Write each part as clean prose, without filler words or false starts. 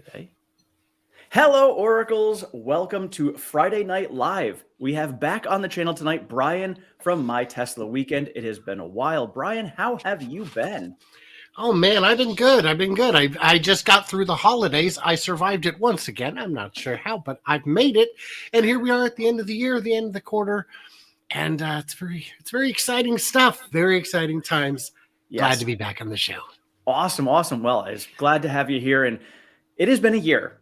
today. Hello, Oracles. Welcome to Friday Night Live. We have back on the channel tonight Brian from My Tesla Weekend. It has been a while. Brian, how have you been? Oh man, I've been good. I just got through the holidays. I survived it once again. I'm not sure how, but I've made it. And here we are at the end of the year, the end of the quarter, and it's very exciting stuff. Very exciting times. Glad Yes. to be back on the show. Awesome. Well, I'm glad to have you here. And it has been a year.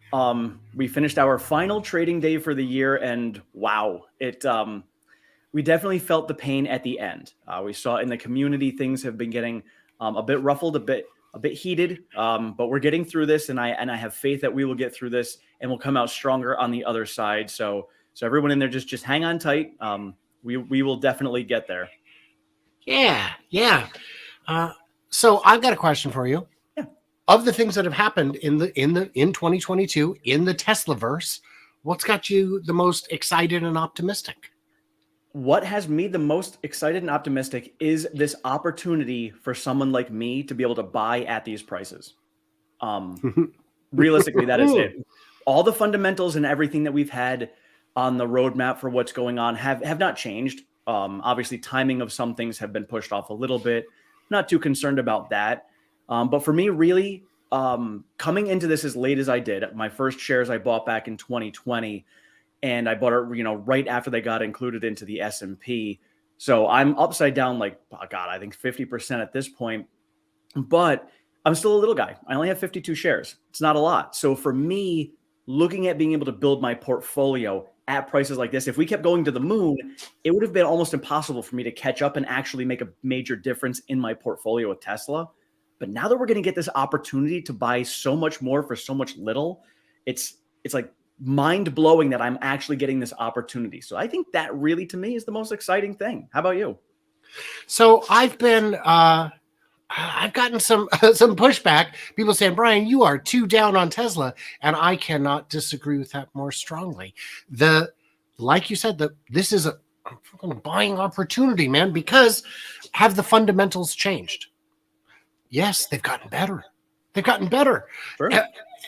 We finished our final trading day for the year, and wow, we definitely felt the pain at the end. We saw in the community things have been getting a bit ruffled, a bit heated, but we're getting through this, and I have faith that we will get through this and we'll come out stronger on the other side. So everyone in there, just hang on tight. We will definitely get there. Yeah. So I've got a question for you. Yeah. Of the things that have happened in 2022 in the Teslaverse, what's got you the most excited and optimistic? What has me the most excited and optimistic is this opportunity for someone like me to be able to buy at these prices. Realistically, that is it. All the fundamentals and everything that we've had on the roadmap for what's going on have not changed. Obviously, timing of some things have been pushed off a little bit. Not too concerned about that. But for me, really, coming into this as late as I did, my first shares I bought back in 2020. And I bought it, right after they got included into the S&P. So I'm upside down, like, oh God, I think 50% at this point. But I'm still a little guy. I only have 52 shares. It's not a lot. So for me, looking at being able to build my portfolio at prices like this, if we kept going to the moon, it would have been almost impossible for me to catch up and actually make a major difference in my portfolio with Tesla. But now that we're going to get this opportunity to buy so much more for so much little, it's like mind-blowing that I'm actually getting this opportunity. So I think that really, to me, is the most exciting thing. How about you? So I've gotten some pushback. People saying, Brian, you are too down on Tesla, and I cannot disagree with that more strongly. Like you said, this is a buying opportunity, man, because have the fundamentals changed? Yes, they've gotten better. Sure.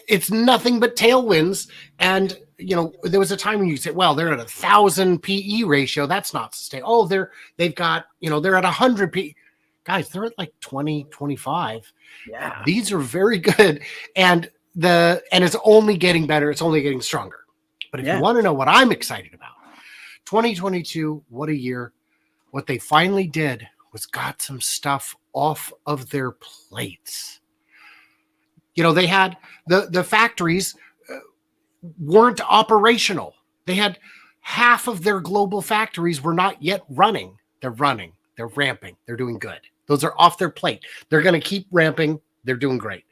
It's nothing but tailwinds. And, there was a time when you said, well, they're at 1,000 PE ratio. That's not sustainable. Oh, they're at 100 PE. Guys, they're at like 20, 25. Yeah. These are very good. And it's only getting better. It's only getting stronger. But if you want to know what I'm excited about, 2022, what a year. What they finally did was got some stuff off of their plates. They had the factories weren't operational. They had half of their global factories were not yet running. They're running. They're ramping. They're doing good. Those are off their plate. They're going to keep ramping. They're doing great.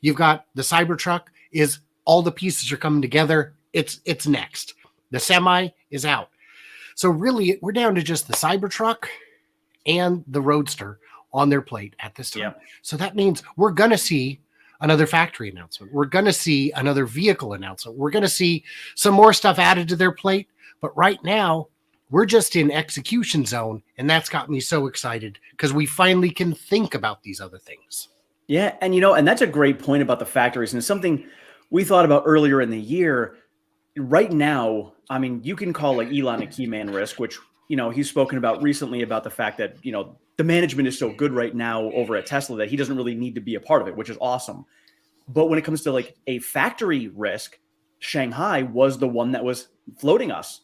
You've got the Cybertruck is all the pieces are coming together. It's next. The Semi is out. So really, we're down to just the Cybertruck and the Roadster on their plate at this time. Yep. So that means we're going to see another factory announcement. We're going to see another vehicle announcement. We're going to see some more stuff added to their plate. But right now, we're just in execution zone. And that's got me so excited because we finally can think about these other things. Yeah. And, and that's a great point about the factories. And it's something we thought about earlier in the year. Right now, I mean, you can call like Elon a key man risk, which, he's spoken about recently about the fact that, the management is so good right now over at Tesla that he doesn't really need to be a part of it, which is awesome. But when it comes to like a factory risk, Shanghai was the one that was floating us.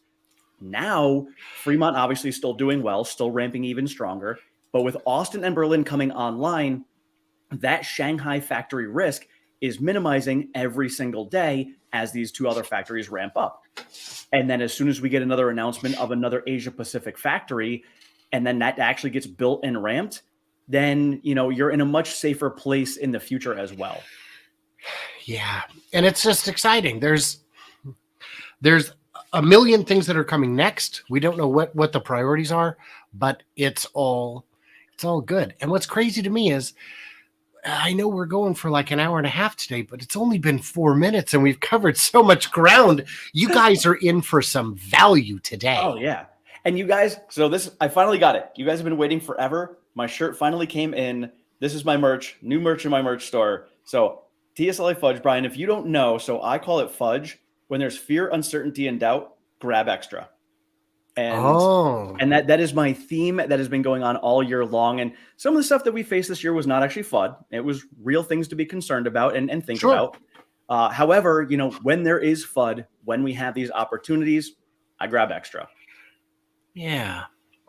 Now, Fremont obviously still doing well, still ramping even stronger. But with Austin and Berlin coming online, that Shanghai factory risk is minimizing every single day as these two other factories ramp up. And then as soon as we get another announcement of another Asia Pacific factory, and then that actually gets built and ramped, then, you're in a much safer place in the future as well. Yeah. And it's just exciting. There's a million things that are coming next. We don't know what the priorities are, but it's all good. And what's crazy to me is I know we're going for like an hour and a half today, but it's only been 4 minutes and we've covered so much ground. You guys are in for some value today. Oh yeah. And you guys, I finally got it. You guys have been waiting forever. My shirt finally came in. This is my merch, new merch in my merch store. So TSLA fudge, Brian, if you don't know, so I call it fudge. When there's fear, uncertainty, and doubt, grab extra. And that is my theme that has been going on all year long. And some of the stuff that we faced this year was not actually FUD. It was real things to be concerned about and think about. However, when there is FUD, when we have these opportunities, I grab extra. Yeah.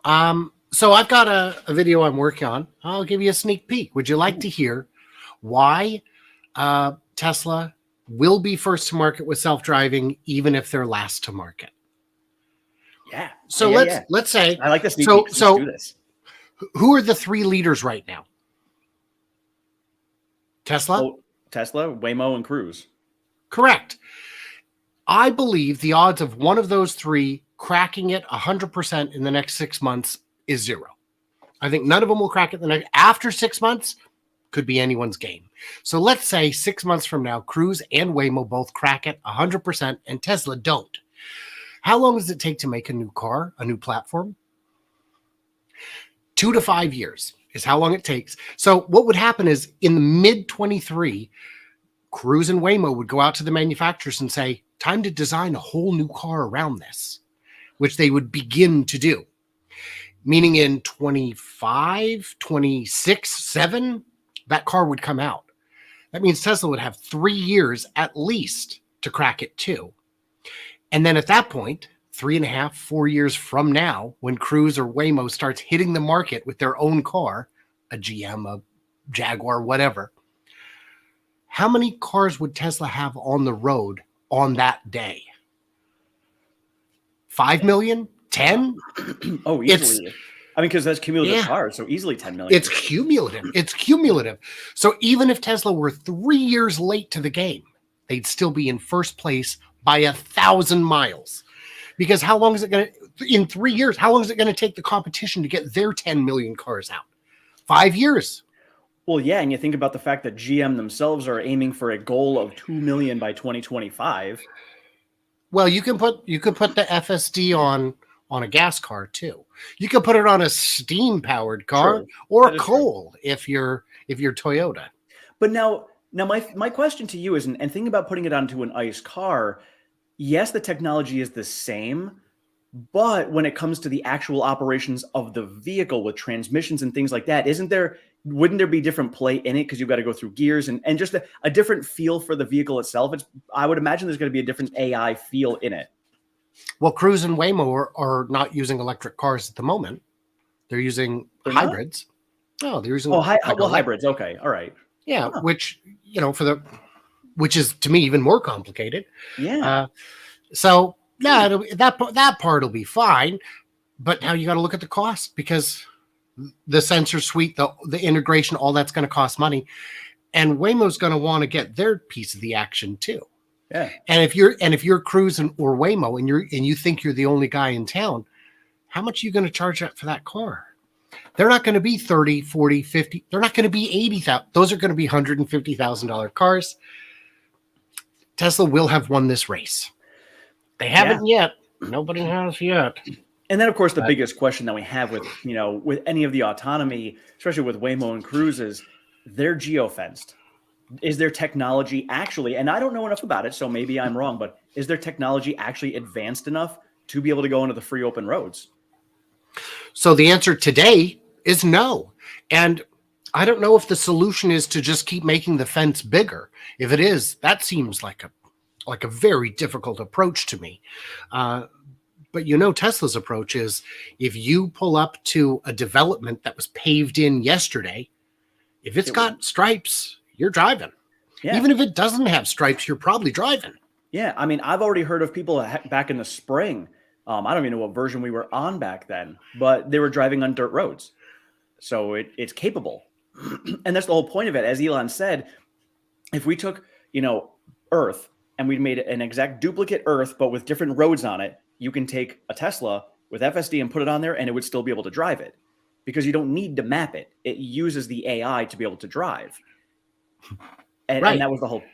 So I've got a video I'm working on. I'll give you a sneak peek. Would you like to hear why Tesla will be first to market with self-driving, even if they're last to market? Yeah. So let's say I like this. So let's do this. Who are the three leaders right now? Tesla, Waymo, and Cruise. Correct. I believe the odds of one of those three cracking it 100% in the next 6 months is 0. I think none of them will crack it after 6 months. Could be anyone's game. So let's say 6 months from now, Cruise and Waymo both crack it 100% and Tesla don't. How long does it take to make a new car, a new platform? 2 to 5 years is how long it takes. So what would happen is in the mid-23, Cruise and Waymo would go out to the manufacturers and say, time to design a whole new car around this, which they would begin to do. Meaning in 25, 26, 7, that car would come out. That means Tesla would have 3 years at least to crack it too. And then at that point, 3.5, 4 years from now, when Cruise or Waymo starts hitting the market with their own car, a GM, a Jaguar, whatever, how many cars would Tesla have on the road on that day? 5 million? 10? Oh, easily. Because that's cumulative cars, so easily 10 million. It's cumulative. So even if Tesla were 3 years late to the game, they'd still be in first place by 1,000 miles. Because how long is it going to, in 3 years, how long is it going to take the competition to get their 10 million cars out? 5 years. Well, yeah, and you think about the fact that GM themselves are aiming for a goal of 2 million by 2025. Well, you can put the FSD on a gas car too. You can put it on a steam-powered car or coal if you're Toyota. But now my question to you is, and thinking about putting it onto an ICE car, yes, the technology is the same, but when it comes to the actual operations of the vehicle with transmissions and things like that, wouldn't there be different play in it because you've got to go through gears and just a different feel for the vehicle itself? I would imagine there's going to be a different AI feel in it. Well, Cruise and Waymo are not using electric cars at the moment. They're using hybrids. No, they're using hybrids. Okay, all right. Yeah, which which is to me even more complicated. Yeah. So yeah, that part will be fine, but now you got to look at the cost because the sensor suite, the integration, all that's going to cost money, and Waymo's going to want to get their piece of the action too. Yeah. And if you're Cruise or Waymo and you think you're the only guy in town, how much are you going to charge for that car? They're not going to be 30, 40, 50. They're not going to be 80,000. Those are going to be $150,000 cars. Tesla will have won this race. They haven't yet. Nobody has yet. And then, of course, the biggest question that we have with any of the autonomy, especially with Waymo and Cruise, is they're geofenced. Is their technology actually, and I don't know enough about it, so maybe I'm wrong, but is their technology actually advanced enough to be able to go into the free open roads? So the answer today is no. And I don't know if the solution is to just keep making the fence bigger. If it is, that seems like a very difficult approach to me. But Tesla's approach is if you pull up to a development that was paved in yesterday, if it's got stripes, you're driving. Yeah. Even if it doesn't have stripes, you're probably driving. Yeah. I mean, I've already heard of people back in the spring. I don't even know what version we were on back then, but they were driving on dirt roads. So it's capable. And that's the whole point of it. As Elon said, if we took, Earth and we made an exact duplicate Earth, but with different roads on it, you can take a Tesla with FSD and put it on there and it would still be able to drive it because you don't need to map it. It uses the AI to be able to drive. And that was the whole,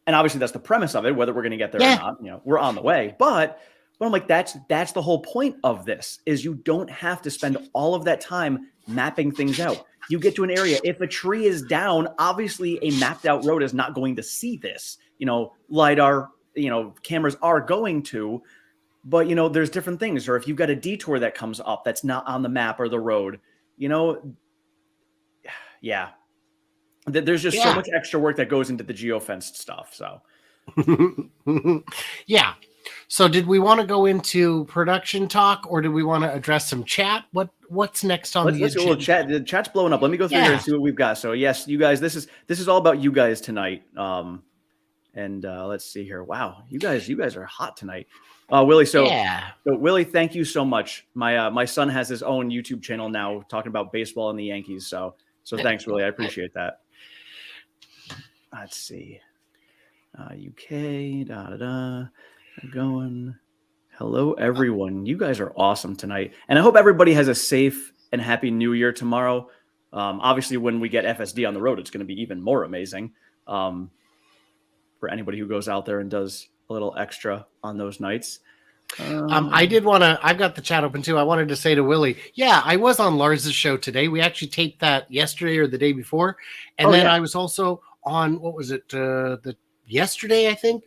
and obviously that's the premise of it, whether we're going to get there or not, we're on the way, but I'm like, that's the whole point of this is you don't have to spend all of that time mapping things out. you get to an area. If a tree is down, obviously a mapped out road is not going to see this. LiDAR, cameras are going to, but there's different things. Or if you've got a detour that comes up that's not on the map or the road, yeah. There's just so much extra work that goes into the geofenced stuff. So, yeah. So, did we want to go into production talk, or do we want to address some chat? What's next on the agenda? Let's chat. The chat's blowing up. Let me go through here and see what we've got. So, yes, you guys, this is all about you guys tonight. And let's see here. Wow, you guys are hot tonight. Willie. So Willie, thank you so much. My son has his own YouTube channel now talking about baseball and the Yankees. So thanks, Willie. I appreciate that. Let's see. UK, going. Hello, everyone. You guys are awesome tonight. And I hope everybody has a safe and happy New Year tomorrow. Obviously, when we get FSD on the road, it's going to be even more amazing for anybody who goes out there and does a little extra on those nights. I've got the chat open too. I wanted to say to Willie, I was on Lars's show today. We actually taped that yesterday or the day before. And I was also on, what was it? Yesterday, I think,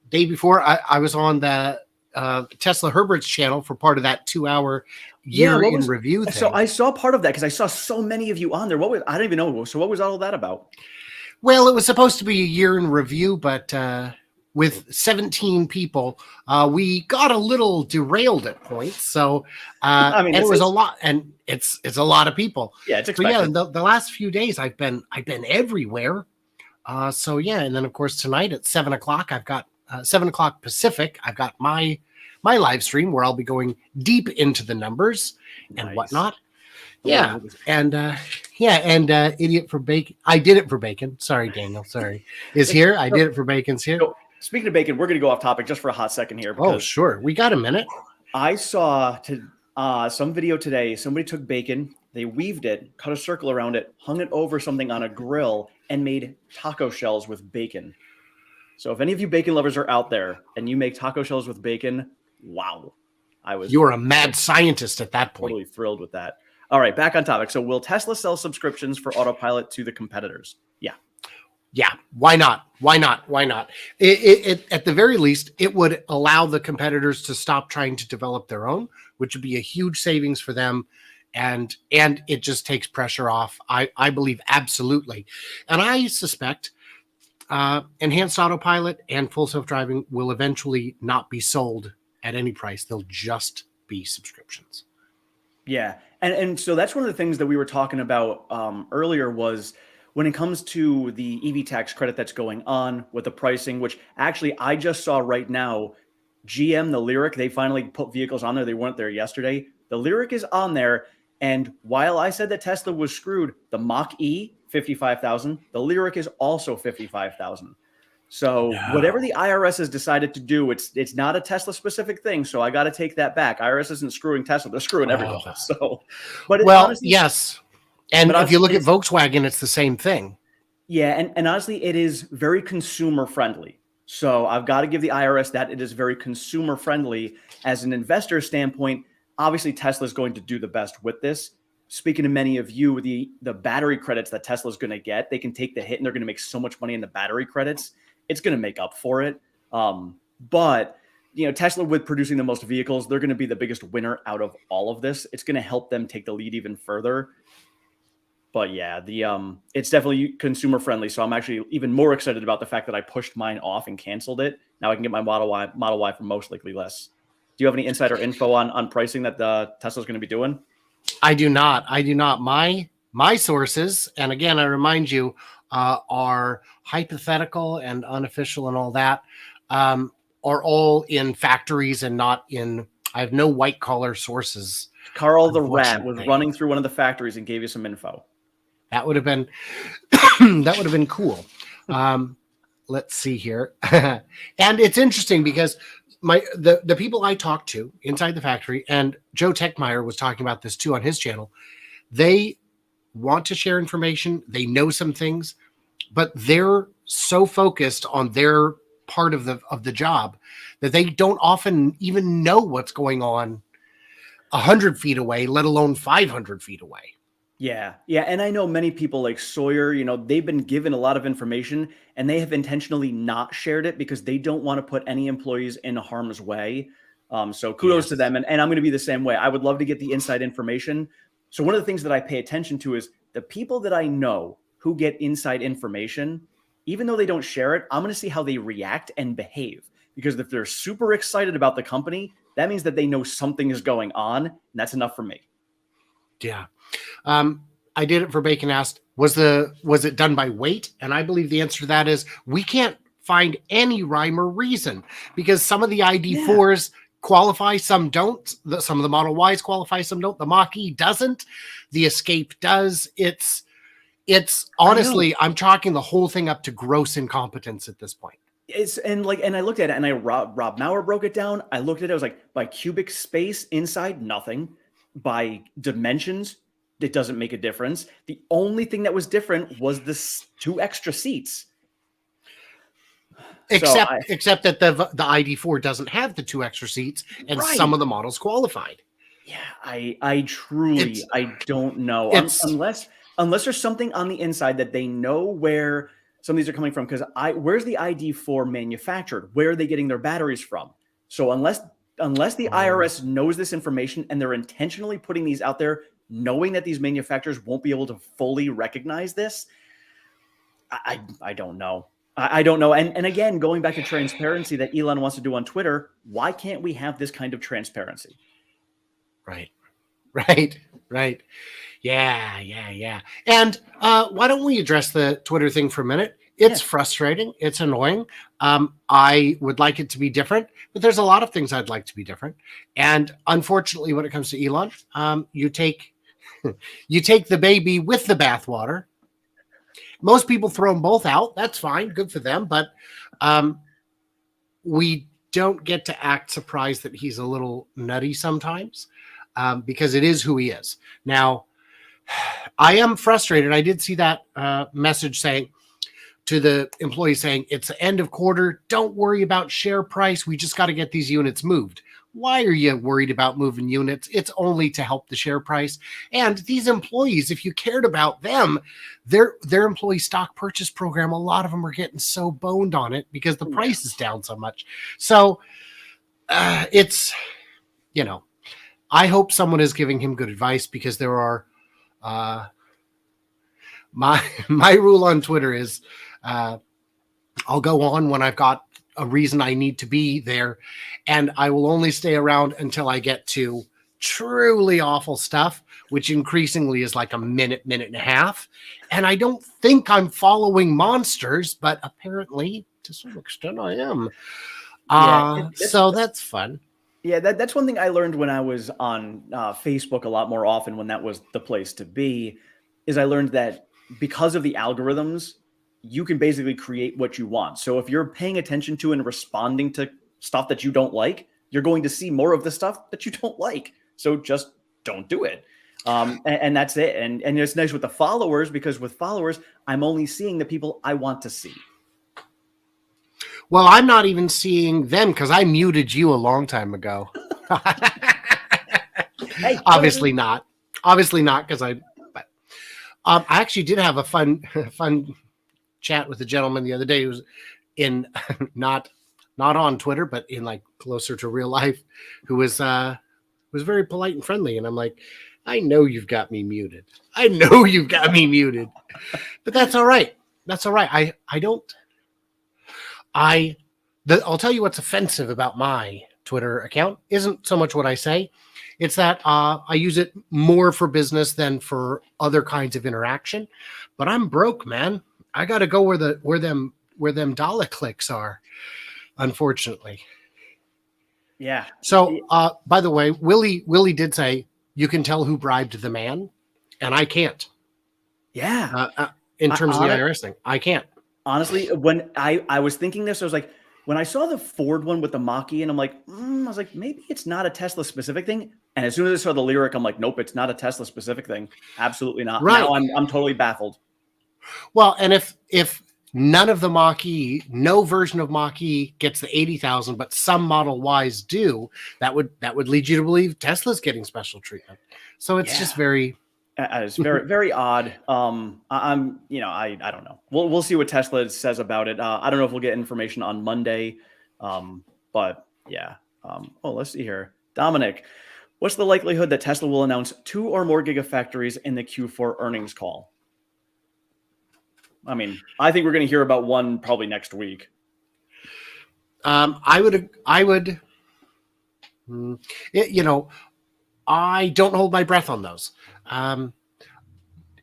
day before, I was on the Tsla Herbert's channel for part of that 2-hour year in review thing. So I saw part of that because I saw so many of you on there. I don't even know. So what was all that about? Well, it was supposed to be a year in review, but with 17 people, we got a little derailed at points. So it was a lot, and it's a lot of people. Yeah, it's expected. So the last few days I've been everywhere. And then of course tonight at 7:00, I've got 7:00 Pacific. I've got my live stream where I'll be going deep into the numbers and whatnot. Yeah. And Idiot for Bacon. I did it for Bacon. Sorry, Daniel. Sorry. Is here. I did it for Bacon's here. So, speaking of Bacon, we're going to go off topic just for a hot second here. Oh, sure. We got a minute. I saw some video today. Somebody took bacon, they weaved it, cut a circle around it, hung it over something on a grill, and made taco shells with bacon. So if any of you bacon lovers are out there and you make taco shells with bacon, wow. You were a mad scientist at that point. Totally thrilled with that. All right, back on topic. So will Tesla sell subscriptions for autopilot to the competitors? Yeah. Yeah. Why not? It at the very least, it would allow the competitors to stop trying to develop their own, which would be a huge savings for them. And it just takes pressure off. I believe absolutely. And I suspect enhanced autopilot and full self-driving will eventually not be sold at any price. They'll just be subscriptions. Yeah. And so that's one of the things that we were talking about earlier was when it comes to the EV tax credit that's going on with the pricing, which actually I just saw right now, GM, the Lyric, they finally put vehicles on there. They weren't there yesterday. The Lyric is on there. And while I said that Tesla was screwed, the Mach-E, $55,000. The Lyric is also $55,000. So whatever the IRS has decided to do, it's not a Tesla specific thing. So I got to take that back. IRS isn't screwing Tesla; they're screwing everyone. So, but honestly, yes. And if you look at Volkswagen, it's the same thing. Yeah, and honestly, it is very consumer friendly. So I've got to give the IRS that it is very consumer friendly. As an investor standpoint, obviously Tesla is going to do the best with this. Speaking to many of you, the battery credits that Tesla is going to get, they can take the hit and they're going to make so much money in the battery credits. It's going to make up for it. But Tesla, with producing the most vehicles, they're going to be the biggest winner out of all of this. It's going to help them take the lead even further. But yeah, it's definitely consumer friendly. So I'm actually even more excited about the fact that I pushed mine off and canceled it. Now I can get my Model Y for most likely less. Do you have any insider info on pricing that the Tesla's going to be doing? I do not. My sources, and again, I remind you, are hypothetical and unofficial and all that, are all in factories and not in. I have no white collar sources. Carl the Rat was running through one of the factories and gave you some info. That would have been cool. Let's see here, and it's interesting because the people I talked to inside the factory, and Joe Techmeyer was talking about this too on his channel. They want to share information. They know some things, but they're so focused on their part of the job that they don't often even know what's going on 100 feet away, let alone 500 feet away. Yeah. Yeah. And I know many people like Sawyer, they've been given a lot of information and they have intentionally not shared it because they don't want to put any employees in harm's way. So kudos to Yes. them. And I'm going to be the same way. I would love to get the inside information. So one of the things that I pay attention to is the people that I know who get inside information, even though they don't share it, I'm going to see how they react and behave. Because if they're super excited about the company, that means that they know something is going on. And that's enough for me. Yeah. I did it for Bacon asked, was it done by weight? And I believe the answer to that is we can't find any rhyme or reason because some of the ID4s qualify, some don't. Some of the Model Ys qualify, some don't. The Mach-E doesn't. The Escape does. It's honestly, I'm chalking the whole thing up to gross incompetence at this point. And I looked at it and Rob Maurer broke it down. I looked at it. I was like, by cubic space inside, nothing. By dimensions, it doesn't make a difference. The only thing that was different was the 2 extra seats. Except that the ID4 doesn't have the 2 extra seats, and some of the models qualified. Yeah, I truly don't know unless there's something on the inside that they know where some of these are coming from. Because where's the ID4 manufactured? Where are they getting their batteries from? So unless the IRS knows this information and they're intentionally putting these out there, knowing that these manufacturers won't be able to fully recognize this, I don't know. I don't know. And again, going back to transparency that Elon wants to do on Twitter, why can't we have this kind of transparency? Right. Yeah. And why don't we address the Twitter thing for a minute? It's frustrating. It's annoying. I would like it to be different, but there's a lot of things I'd like to be different. And unfortunately, when it comes to Elon, you take the baby with the bathwater. Most people throw them both out. That's fine. Good for them. But we don't get to act surprised that he's a little nutty sometimes because it is who he is. Now, I am frustrated. I did see that message saying to the employees saying, it's the end of quarter. Don't worry about share price. We just got to get these units moved. Why are you worried about moving units? It's only to help the share price. And these employees, if you cared about them, their employee stock purchase program, a lot of them are getting so boned on it because the price is down so much. So it's, I hope someone is giving him good advice because there are, my rule on Twitter is I'll go on when I've got a reason I need to be there, and I will only stay around until I get to truly awful stuff, which increasingly is like a minute and a half. And I don't think I'm following monsters, but apparently to some extent I am. So that's fun. Yeah, that's one thing I learned when I was on Facebook a lot more often, when that was the place to be, is I learned that because of the algorithms, you can basically create what you want. So if you're paying attention to and responding to stuff that you don't like, you're going to see more of the stuff that you don't like. So just don't do it. And that's it. And it's nice with the followers, because with followers, I'm only seeing the people I want to see. Well, I'm not even seeing them because I muted you a long time ago. Hey, obviously not because I actually did have a fun chat with a gentleman the other day who was in not on Twitter, but in like closer to real life, who was very polite and friendly. And I'm like, I know you've got me muted. But that's all right. I'll tell you what's offensive about my Twitter account isn't so much what I say. It's that I use it more for business than for other kinds of interaction. But I'm broke, man. I got to go where them dollar clicks are, unfortunately. Yeah. So, by the way, Willie did say you can tell who bribed the man, and I can't. Yeah. In terms of the IRS thing, I can't. Honestly, when I was thinking this, I was like, when I saw the Ford one with the Mach-E, and I'm like, I was like, maybe it's not a Tesla specific thing. And as soon as I saw the lyric, I'm like, nope, it's not a Tesla specific thing. Absolutely not. Right. Now I'm totally baffled. Well, and if none of the Mach-E, no version of Mach-E gets the 80,000, but some Model Ys do, that would lead you to believe Tesla's getting special treatment. So it's just very, It's very, very odd. I'm, I don't know. We'll see what Tesla says about it. I don't know if we'll get information on Monday. But yeah. Let's see here. Dominic, what's the likelihood that Tesla will announce 2 or more gigafactories in the Q4 earnings call? I mean, I think we're going to hear about one probably next week. I would, I don't hold my breath on those.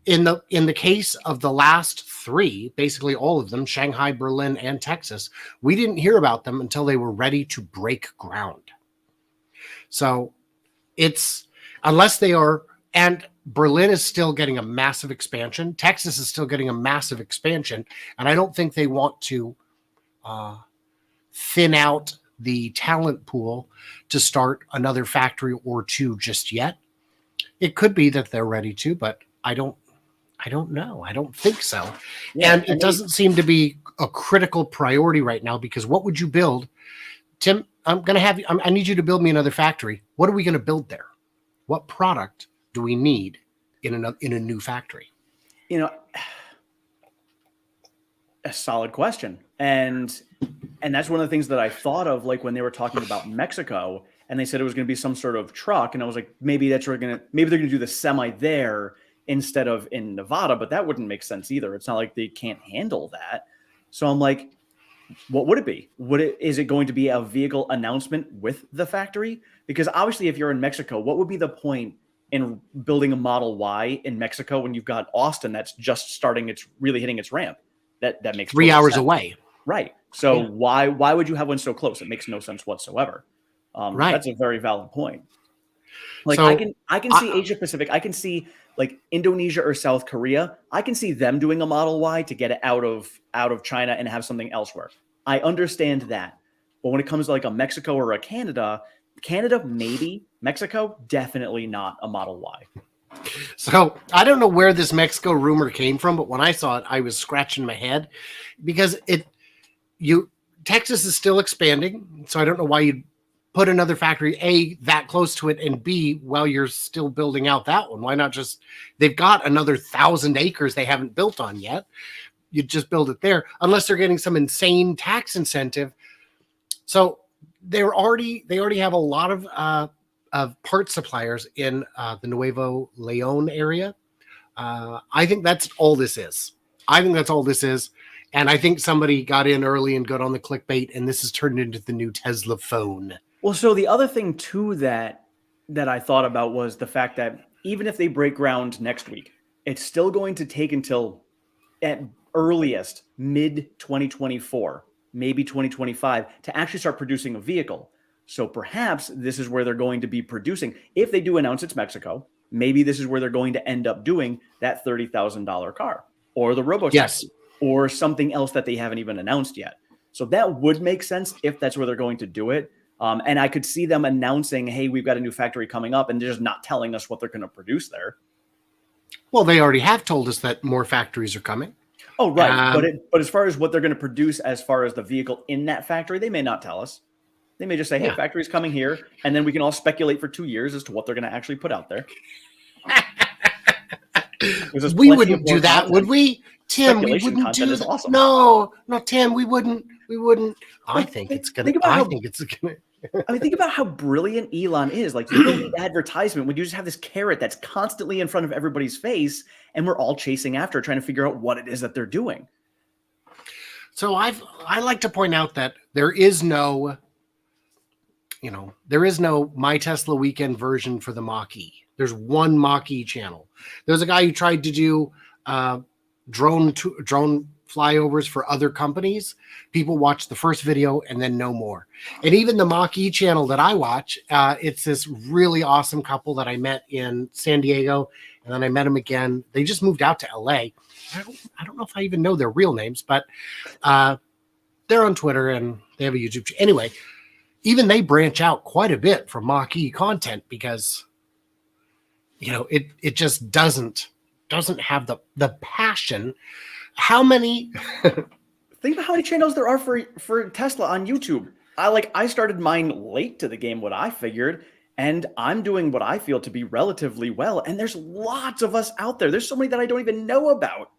In the case of the last 3, basically all of them, Shanghai, Berlin, and Texas, we didn't hear about them until they were ready to break ground. So it's, unless they are, and Berlin is still getting a massive expansion. Texas is still getting a massive expansion. And I don't think they want to thin out the talent pool to start another factory or 2 just yet. It could be that they're ready to, but I don't know. I don't think so. Yeah, and it doesn't seem to be a critical priority right now, because what would you build? Tim, I need you to build me another factory. What are we going to build there? What product do we need in a new factory? A solid question. And that's one of the things that I thought of, like when they were talking about Mexico and they said it was going to be some sort of truck. And I was like, maybe they're going to do the semi there instead of in Nevada, but that wouldn't make sense either. It's not like they can't handle that. So I'm like, what would it be? Is it going to be a vehicle announcement with the factory? Because obviously if you're in Mexico, what would be the point in building a Model Y in Mexico when you've got Austin that's just starting, it's really hitting its ramp? That makes 3 hours sense. away. Right. So why would you have one so close? It makes no sense whatsoever. Right. That's a very valid point. Like, so, I can see Asia Pacific. I can see like Indonesia or South Korea. I can see them doing a Model Y to get it out of China and have something elsewhere. I understand that. But when it comes to like a Mexico or a Canada maybe, Mexico definitely not a Model Y. So I don't know where this Mexico rumor came from, but when I saw it, I was scratching my head, because Texas is still expanding. So I don't know why you'd put another factory, A, that close to it, and B, while you're still building out that one. Why not just, they've got another 1,000 acres they haven't built on yet. You just build it there, unless they're getting some insane tax incentive. So they already have a lot of part suppliers in the Nuevo Leon area. I think that's all this is. And I think somebody got in early and got on the clickbait, and this has turned into the new Tesla phone. Well, so the other thing too that I thought about was the fact that even if they break ground next week, it's still going to take until at earliest mid 2024, maybe 2025 to actually start producing a vehicle. So perhaps this is where they're going to be producing. If they do announce it's Mexico, maybe this is where they're going to end up doing that $30,000 car or the robotaxi or something else that they haven't even announced yet. So that would make sense if that's where they're going to do it. And I could see them announcing, hey, we've got a new factory coming up, and they're just not telling us what they're going to produce there. Well, they already have told us that more factories are coming. Oh, right. But as far as what they're going to produce, as far as the vehicle in that factory, they may not tell us. They may just say, hey, factory's coming here. And then we can all speculate for 2 years as to what they're going to actually put out there. We wouldn't do that, would we? Tim, we wouldn't do that. Awesome. No, Tim, we wouldn't. I think it's going to. I mean, think about how brilliant Elon is. Like, you don't need advertisement when you just have this carrot that's constantly in front of everybody's face, and we're all chasing after it, trying to figure out what it is that they're doing. So I like to point out that there is no My Tesla Weekend version for the Mach-E. There's one Mach-E channel. There's a guy who tried to do drone flyovers for other companies. People watch the first video and then no more. And even the Mach-E channel that I watch, it's this really awesome couple that I met in San Diego, and then I met them again. They just moved out to LA. I don't know if I even know their real names, but they're on Twitter and they have a YouTube channel. Anyway, even they branch out quite a bit from Mach-E content because it just doesn't have the passion. How many? Think about how many channels there are for Tesla on YouTube. I started mine late to the game, what I figured, And I'm doing what I feel to be relatively well. And there's lots of us out there. There's so many that I don't even know about.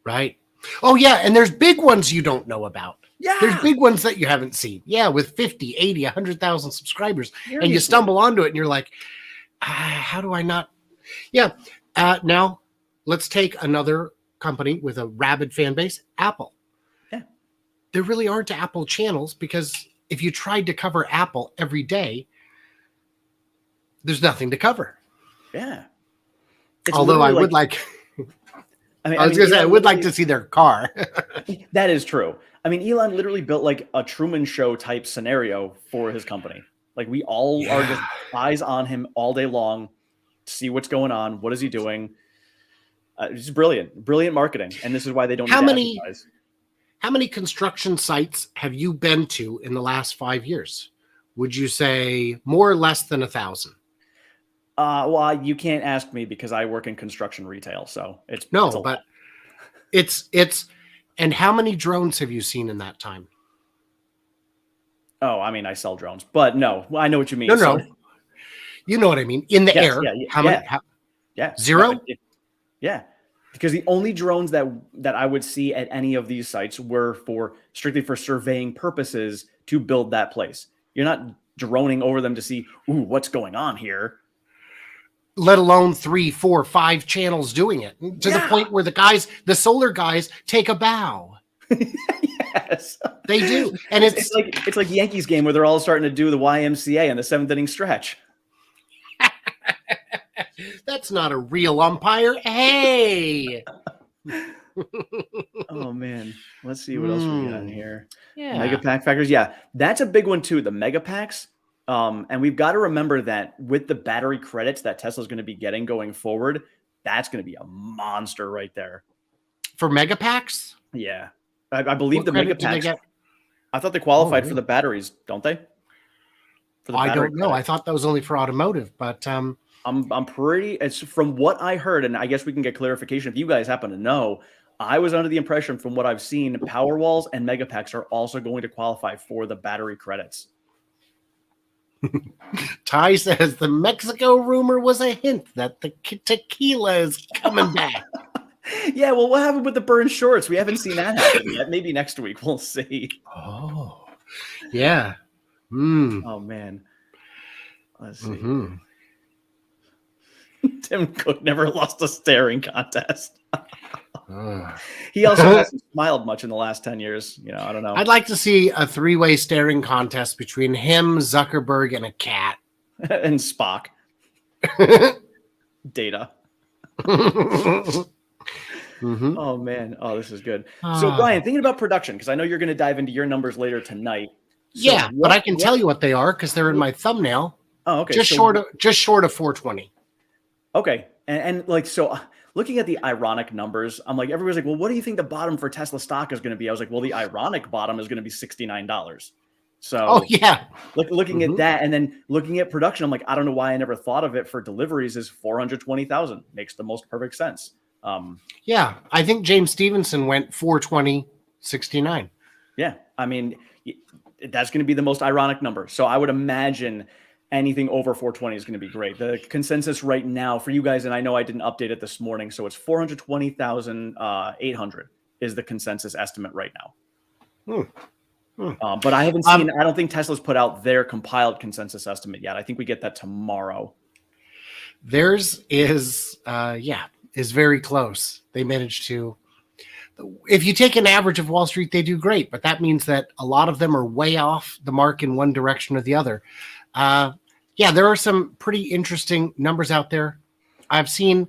Right. Oh, yeah. And there's big ones you don't know about. Yeah. There's big ones that you haven't seen. Yeah. With 50, 80, 100,000 subscribers. Seriously. And you stumble onto it and you're like, how do I not? Yeah. Now, let's take another company with a rabid fan base, Apple. Yeah. There really aren't Apple channels because if you tried to cover Apple every day, there's nothing to cover. Yeah. Although I would like... I was going to say, I would like to see their car. That is true. I mean, Elon literally built like a Truman Show type scenario for his company. Like we all are just eyes on him all day long to see what's going on. What is he doing? It's brilliant marketing. And this is why they don't need to advertise. How many construction sites have you been to in the last 5 years? Would you say more or less than 1,000? Well, you can't ask me because I work in construction retail, so it's and how many drones have you seen in that time? Oh, I mean, I sell drones, but no, I know what you mean. No, you know what I mean. In the air, how many? Zero. Yeah, because the only drones that I would see at any of these sites were strictly for surveying purposes to build that place. You're not droning over them to see, ooh, what's going on here. Let alone 3, 4, 5 channels doing it to the point where the solar guys take a bow. Yes, they do. And it's like Yankees game where they're all starting to do the YMCA in the 7th inning stretch. That's not a real umpire. Hey. Oh man. Let's see what else we got in here. Yeah. Mega pack factors. Yeah, that's a big one too. The mega packs. And we've got to remember that with the battery credits that Tesla's going to be getting going forward, that's going to be a monster right there. For mega packs? Yeah. I believe the mega packs. I thought they qualified for the batteries, don't they? I don't know. I thought that was only for automotive, but I'm pretty. It's from what I heard, and I guess we can get clarification if you guys happen to know. I was under the impression from what I've seen, Powerwalls and mega packs are also going to qualify for the battery credits. Ty says the Mexico rumor was a hint that the tequila is coming back. Yeah, well, what happened with the burn shorts? We haven't seen that happen yet. Maybe next week we'll see. Oh, yeah. Oh, man. Let's see. Tim Cook never lost a staring contest. He also hasn't smiled much in the last 10 years. I don't know. I'd like to see a 3-way staring contest between him, Zuckerberg, and a cat. And Spock. Data. Oh, man. Oh, this is good. So, Brian, thinking about production, because I know you're going to dive into your numbers later tonight. So but I can tell you what they are because they're in my thumbnail. Oh, okay. Just short of 420. Okay. And so looking at the ironic numbers, I'm like, everybody's like, well, what do you think the bottom for Tesla stock is going to be? I was like, well, the ironic bottom is going to be $69. So looking at that and then looking at production, I'm like, I don't know why I never thought of it for deliveries is 420,000. Makes the most perfect sense. Yeah, I think James Stevenson went 420.69. Yeah, I mean, that's going to be the most ironic number. So I would imagine anything over 420 is going to be great. The consensus right now for you guys, and I know I didn't update it this morning, so it's 420,800 is the consensus estimate right now. But I haven't seen, I don't think Tesla's put out their compiled consensus estimate yet. I think we get that tomorrow. Theirs is, is very close. They managed to, if you take an average of Wall Street, they do great, but that means that a lot of them are way off the mark in one direction or the other. There are some pretty interesting numbers out there. I've seen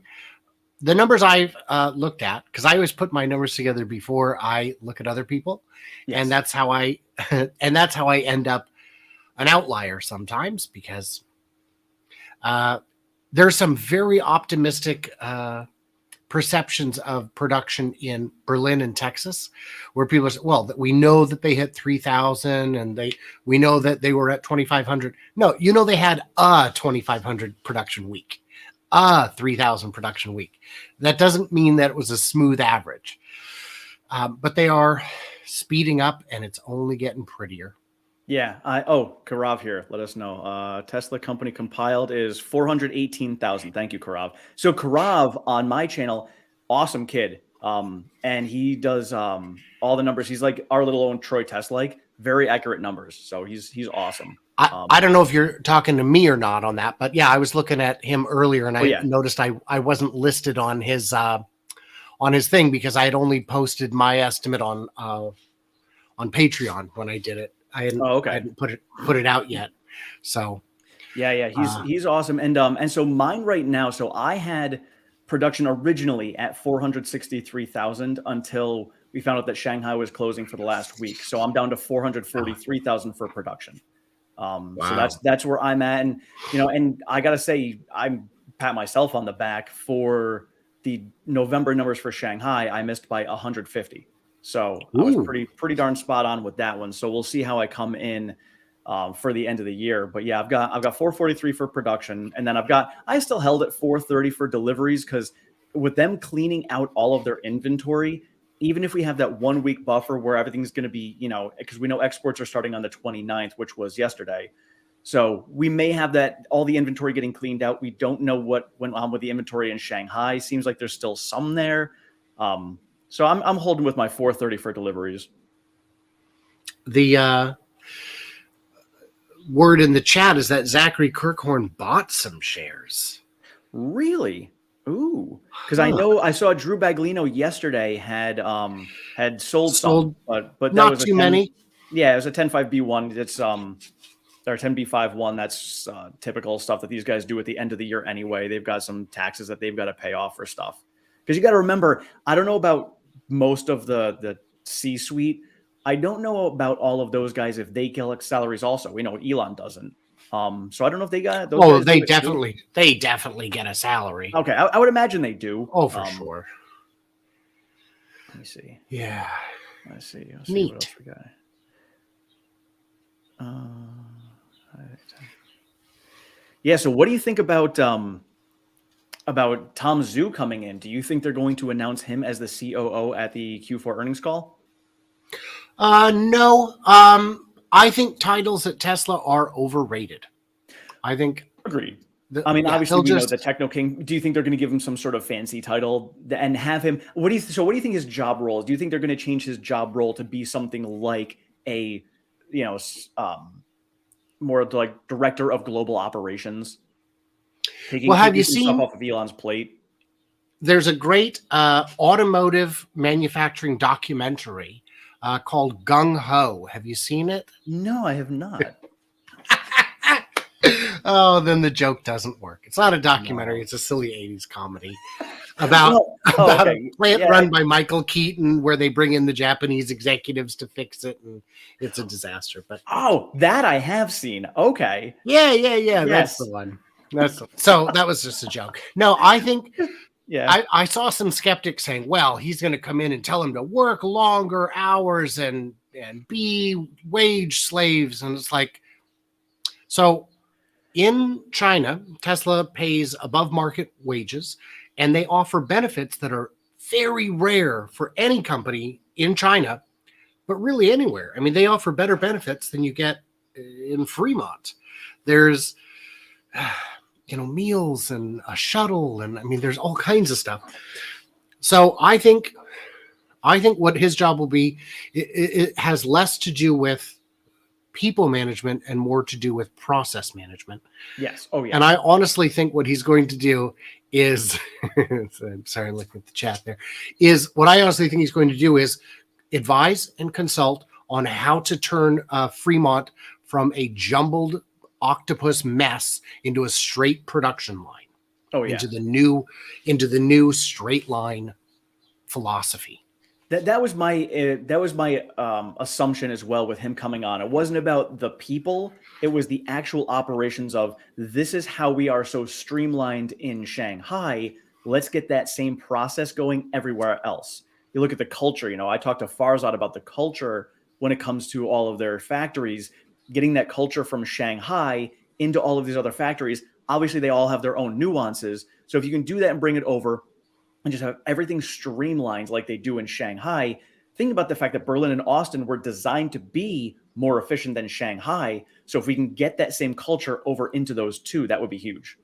the numbers I've looked at because I always put my numbers together before I look at other people, and that's how I end up an outlier sometimes because there's some very optimistic perceptions of production in Berlin and Texas, where people say, well, we know that they hit 3,000 and we know that they were at 2,500. No, they had a 2,500 production week, a 3,000 production week. That doesn't mean that it was a smooth average, but they are speeding up and it's only getting prettier. Yeah. Karav here. Let us know. Tesla company compiled is 418,000. Thank you, Karav. So Karav on my channel, awesome kid. And he does all the numbers. He's like our little own Troy Tesla, like very accurate numbers. So he's awesome. I don't know if you're talking to me or not on that, but yeah, I was looking at him earlier and Oh I yeah. noticed I wasn't listed on his thing because I had only posted my estimate on Patreon when I did it. I hadn't Oh, I okay. hadn't put it out yet. So Yeah, uh, he's awesome. And so mine right now, so I had production originally at 463,000 until we found out that Shanghai was closing for the last week. So I'm down to 443,000 for production. So wow. that's where I'm at. And and I gotta say, I'm pat myself on the back for the November numbers for Shanghai. I missed by 150. So I was Ooh. pretty darn spot on with that one. So we'll see how I come in for the end of the year. But yeah, I've got 443 for production, and then I still held at 430 for deliveries because with them cleaning out all of their inventory, even if we have that 1 week buffer where everything's going to be, because we know exports are starting on the 29th, which was yesterday. So we may have that all the inventory getting cleaned out. We don't know what went on with the inventory in Shanghai. Seems like there's still some there. So I'm holding with my 430 for deliveries. The word in the chat is that Zachary Kirkhorn bought some shares. Really? Ooh, because I Huh. know I saw Drew Baglino yesterday had sold some, Sold but that not was a too 10. many. Yeah, it was a 10.5B1. It's or 10B51. That's typical stuff that these guys do at the end of the year anyway. They've got some taxes that they've got to pay off for stuff. Because you got to remember, I don't know about most of the C-suite. I don't know about all of those guys if they collect salaries also. We know Elon doesn't. So I don't know if they got those Oh, guys do it too. they definitely get a salary. Okay, I would imagine they do. Oh, for sure. Let me see. Yeah. Let's see. Let's see what Neat. else we got. Yeah. So, what do you think about Tom Zhu coming in? Do you think they're going to announce him as the COO at the Q4 earnings call? No. I think titles at Tesla are overrated. I think Agreed. I mean, yeah, obviously, he'll we know the just Techno King. Do you think they're going to give him some sort of fancy title and have him? What do you think his job role is? Do you think they're going to change his job role to be something like a, you know, more like director of global operations, well, have you taking some stuff seen off of Elon's plate? there's a great automotive manufacturing documentary called Gung Ho. Have you seen it? No, I have not. Oh, then the joke doesn't work. It's not a documentary. No. It's a silly 80s comedy about Well, oh, about a okay. plant Yeah. run by Michael Keaton where they bring in the Japanese executives to fix it, and it's a disaster. But Oh, that I have seen. Okay. yeah, that's the Yes. one. So that was just a joke. No, I think Yeah. I saw some skeptics saying, well, he's going to come in and tell them to work longer hours and be wage slaves. And it's like, so in China, Tesla pays above market wages and they offer benefits that are very rare for any company in China, but really anywhere. I mean, they offer better benefits than you get in Fremont. There's meals and a shuttle, and I mean, there's all kinds of stuff. So I think what his job will be, it has less to do with people management and more to do with process management. Yes. Oh, yeah. And I honestly think what he's going to do is, I'm sorry, I'm looking at the chat there, is what I honestly think he's going to do is advise and consult on how to turn Fremont from a jumbled octopus mess into a straight production line. Oh, yeah. Into the new straight line philosophy. That was my assumption as well with him coming on. It wasn't about the people; it was the actual operations of this is how we are so streamlined in Shanghai. Let's get that same process going everywhere else. You look at the culture. I talked to Farzad about the culture when it comes to all of their factories, getting that culture from Shanghai into all of these other factories. Obviously, they all have their own nuances. So if you can do that and bring it over and just have everything streamlined like they do in Shanghai, think about the fact that Berlin and Austin were designed to be more efficient than Shanghai. So if we can get that same culture over into those two, that would be huge.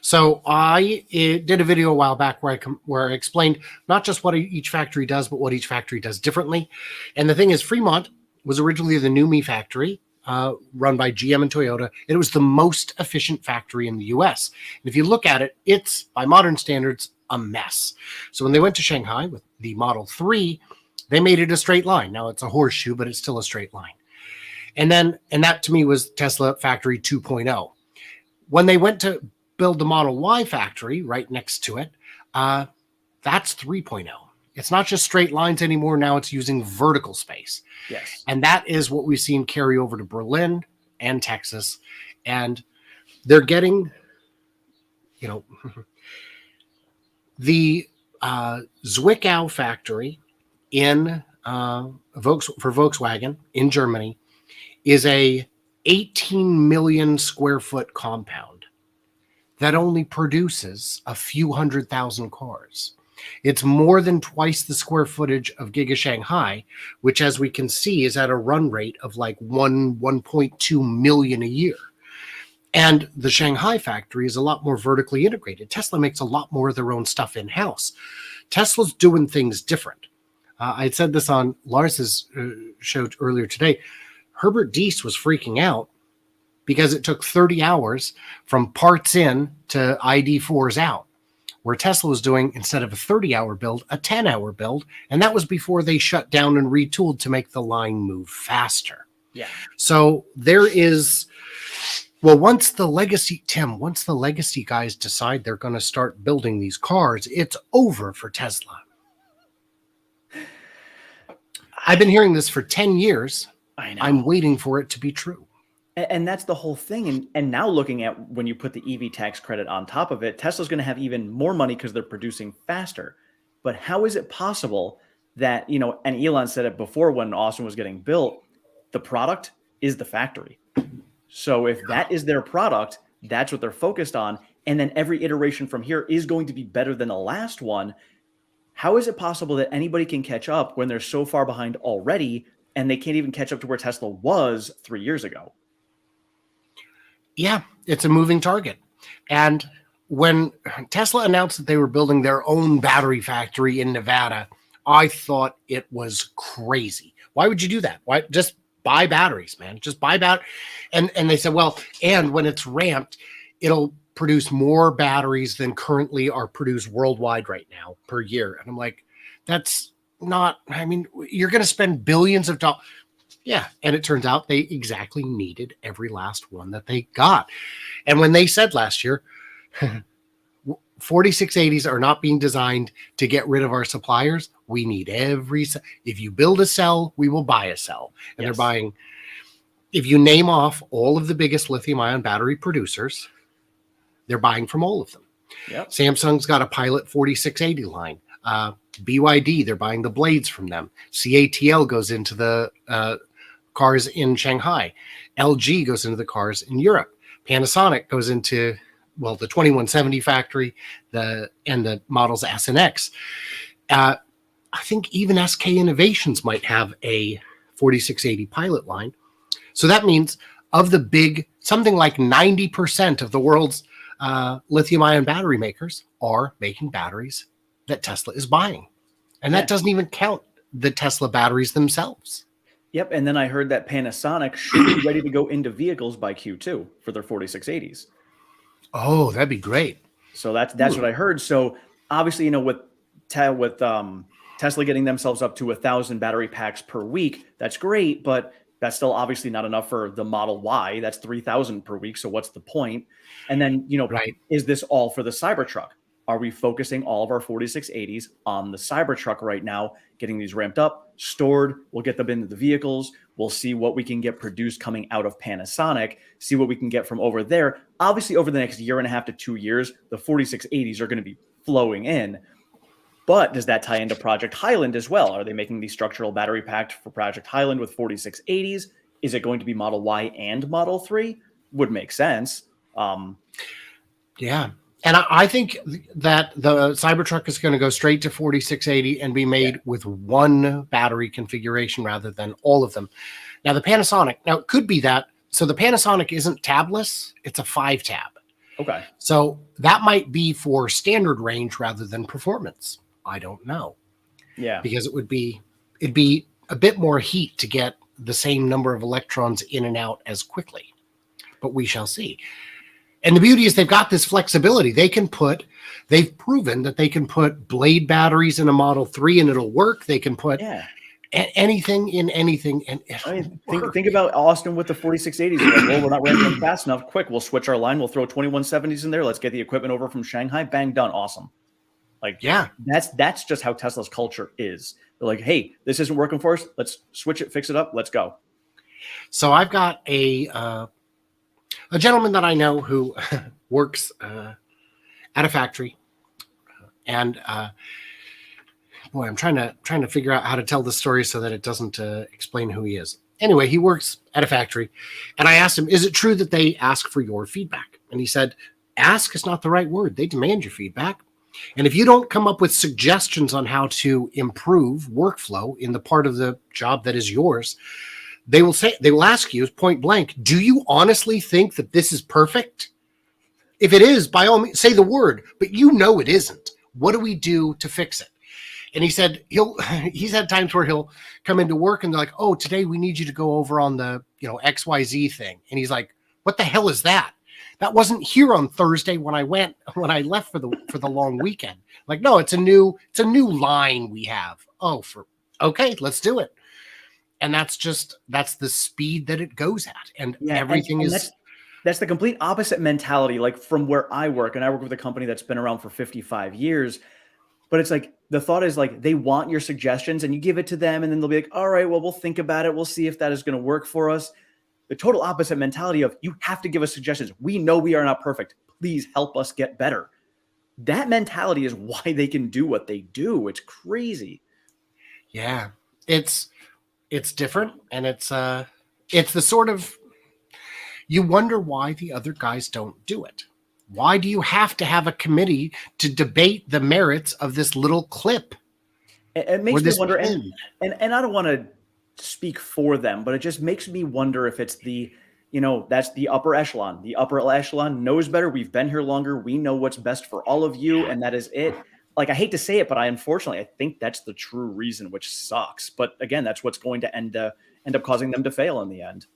So I did a video a while back where I explained not just what each factory does, but what each factory does differently. And the thing is, Fremont was originally the NUMMI factory run by GM and Toyota. And it was the most efficient factory in the US. And if you look at it, it's, by modern standards, a mess. So when they went to Shanghai with the Model 3, they made it a straight line. Now it's a horseshoe, but it's still a straight line. And that to me was Tesla Factory 2.0. When they went to build the Model Y factory right next to it, that's 3.0. It's not just straight lines anymore. Now it's using vertical space. Yes. And that is what we've seen carry over to Berlin and Texas. And they're getting, the Zwickau factory in for Volkswagen in Germany is a 18 million square foot compound that only produces a few 100,000 cars. It's more than twice the square footage of Giga Shanghai, which, as we can see, is at a run rate of like 1.2 million a year. And the Shanghai factory is a lot more vertically integrated. Tesla makes a lot more of their own stuff in-house. Tesla's doing things different. I had said this on Lars's show earlier today. Herbert Diess was freaking out because it took 30 hours from parts in to ID4s out, where Tesla was doing, instead of a 30-hour build, a 10-hour build. And that was before they shut down and retooled to make the line move faster. Yeah. So there is, well, once the legacy guys decide they're going to start building these cars, it's over for Tesla. I've been hearing this for 10 years. I know. I'm waiting for it to be true. And that's the whole thing. And now looking at when you put the EV tax credit on top of it, Tesla's going to have even more money because they're producing faster. But how is it possible that, and Elon said it before when Austin was getting built, the product is the factory. So if that is their product, that's what they're focused on. And then every iteration from here is going to be better than the last one. How is it possible that anybody can catch up when they're so far behind already and they can't even catch up to where Tesla was 3 years ago? Yeah, it's a moving target. And when Tesla announced that they were building their own battery factory in Nevada, I thought it was crazy. Why would you do that? Why just buy batteries, man? Just buy and they said, well, and when it's ramped, it'll produce more batteries than currently are produced worldwide right now per year. And I'm like, that's not, you're going to spend billions of dollars. Yeah. And it turns out they exactly needed every last one that they got. And when they said last year, 4680s are not being designed to get rid of our suppliers. We need if you build a cell, we will buy a cell. And They're buying, if you name off all of the biggest lithium ion battery producers, they're buying from all of them. Yep. Samsung's got a Pilot 4680 line. BYD, they're buying the blades from them. CATL goes into the cars in Shanghai. LG goes into the cars in Europe. Panasonic goes into, the 2170 factory, and the models S and X. I think even SK Innovations might have a 4680 pilot line. So that means of the big, something like 90% of the world's lithium-ion battery makers are making batteries that Tesla is buying. And that doesn't even count the Tesla batteries themselves. Yep. And then I heard that Panasonic should be ready to go into vehicles by Q2 for their 4680s. Oh, that'd be great. So that's what I heard. So obviously, with Tesla getting themselves up to 1,000 battery packs per week, that's great, but that's still obviously not enough for the Model Y. That's 3,000 per week. So what's the point? And then, right. Is this all for the Cybertruck? Are we focusing all of our 4680s on the Cybertruck right now, getting these ramped up, stored? We'll get them into the vehicles. We'll see what we can get produced coming out of Panasonic, see what we can get from over there. Obviously, over the next 1.5 to 2 years, the 4680s are going to be flowing in. But does that tie into Project Highland as well? Are they making the structural battery pack for Project Highland with 4680s? Is it going to be Model Y and Model 3? Would make sense. Yeah. And I think that the Cybertruck is going to go straight to 4680 and be made with one battery configuration rather than all of them. Now the Panasonic, now it could be that. So the Panasonic isn't tabless, it's a 5-tab. Okay. So that might be for standard range rather than performance. I don't know. Yeah. Because it'd be a bit more heat to get the same number of electrons in and out as quickly. But we shall see. And the beauty is they've got this flexibility. They've proven that they can put blade batteries in a Model 3 and it'll work. They can put anything in anything. And think about Austin with the 4680s. Like, well, we're not running them fast enough. Quick, we'll switch our line. We'll throw 2170s in there. Let's get the equipment over from Shanghai. Bang, done. Awesome. Like, yeah, that's just how Tesla's culture is. They're like, hey, this isn't working for us. Let's switch it, fix it up. Let's go. So I've got a gentleman that I know who works at a factory, and boy, I'm trying to figure out how to tell the story so that it doesn't explain who he is. Anyway, he works at a factory, and I asked him, "Is it true that they ask for your feedback?" And he said, "Ask is not the right word. They demand your feedback." And if you don't come up with suggestions on how to improve workflow in the part of the job that is yours, they will ask you point blank, do you honestly think that this is perfect? If it is, by all means, say the word, but you know it isn't. What do we do to fix it? And he said he's had times where he'll come into work and they're like, oh, today we need you to go over on the XYZ thing. And he's like, what the hell is that? That wasn't here on Thursday when I left for the long weekend. Like, no, it's a new line we have. Oh, okay, let's do it. And that's the speed that it goes at. And everything is. That's the complete opposite mentality. Like from where I work, and I work with a company that's been around for 55 years. But it's like the thought is like they want your suggestions and you give it to them and then they'll be like, all right, well, we'll think about it. We'll see if that is going to work for us. The total opposite mentality of you have to give us suggestions. We know we are not perfect. Please help us get better. That mentality is why they can do what they do. It's crazy. Yeah, it's different. And it's the sort of, you wonder why the other guys don't do it. Why do you have to have a committee to debate the merits of this little clip? It makes me wonder, and I don't want to speak for them, but it just makes me wonder if it's that's the upper echelon. The upper echelon knows better. We've been here longer. We know what's best for all of you, and that is it. Like, I hate to say it, but I think that's the true reason, which sucks. But again, that's what's going to end up causing them to fail in the end.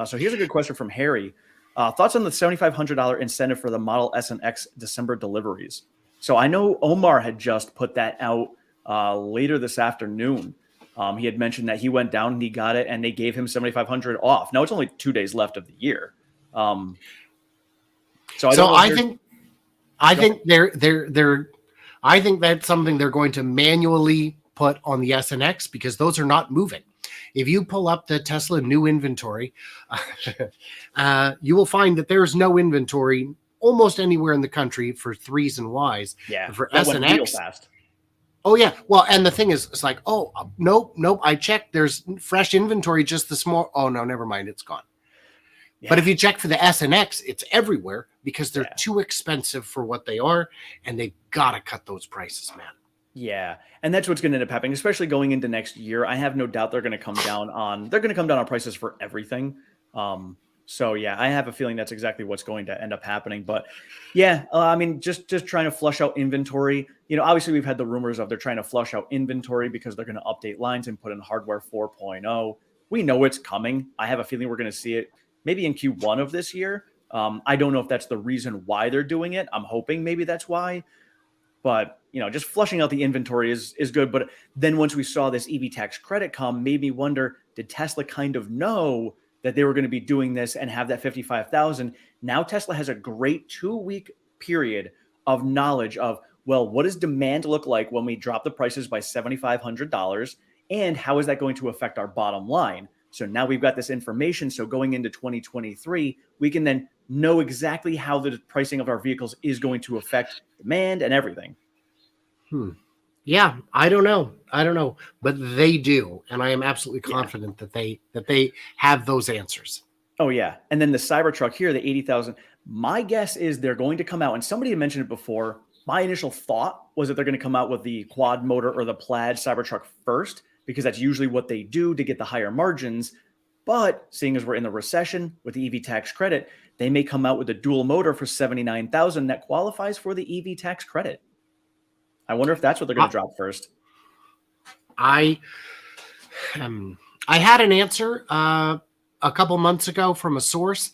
So here's a good question from Harry. Thoughts on the $7,500 incentive for the Model S and X December deliveries? So I know Omar had just put that out later this afternoon. He had mentioned that he went down and he got it, and they gave him $7,500 off. Now it's only 2 days left of the year. I think that's something they're going to manually put on the S and X because those are not moving. If you pull up the Tesla new inventory, you will find that there's no inventory almost anywhere in the country for 3s and Ys. Yeah, for S and X. Oh yeah, well, and the thing is, it's like, oh nope. I checked. There's fresh inventory, just the small. Oh no, never mind, it's gone. Yeah. But if you check for the S and X, it's everywhere because they're too expensive for what they are, and they've got to cut those prices, man. Yeah, and that's what's going to end up happening, especially going into next year. I have no doubt they're going to come down on prices for everything. So yeah, I have a feeling that's exactly what's going to end up happening. But yeah, I mean, just trying to flush out inventory. Obviously we've had the rumors of they're trying to flush out inventory because they're going to update lines and put in hardware 4.0. We know it's coming. I have a feeling we're going to see it maybe in Q1 of this year. I don't know if that's the reason why they're doing it. I'm hoping maybe that's why. But, just flushing out the inventory is good. But then once we saw this EV tax credit come, made me wonder, did Tesla kind of know that they were going to be doing this and have that 55,000? Now Tesla has a great 2-week period of knowledge of, well, what does demand look like when we drop the prices by $7,500? And how is that going to affect our bottom line? So now we've got this information. So going into 2023, we can then know exactly how the pricing of our vehicles is going to affect demand and everything. Yeah, I don't know, but they do, and I am absolutely confident that they have those answers. Oh yeah, and then the Cybertruck here, the 80,000. My guess is they're going to come out, and somebody had mentioned it before. My initial thought was that they're going to come out with the quad motor or the plaid Cybertruck first, because that's usually what they do to get the higher margins. But seeing as we're in the recession with the EV tax credit, they may come out with a dual motor for $79,000 that qualifies for the EV tax credit. I wonder if that's what they're going to drop first. I had an answer a couple months ago from a source,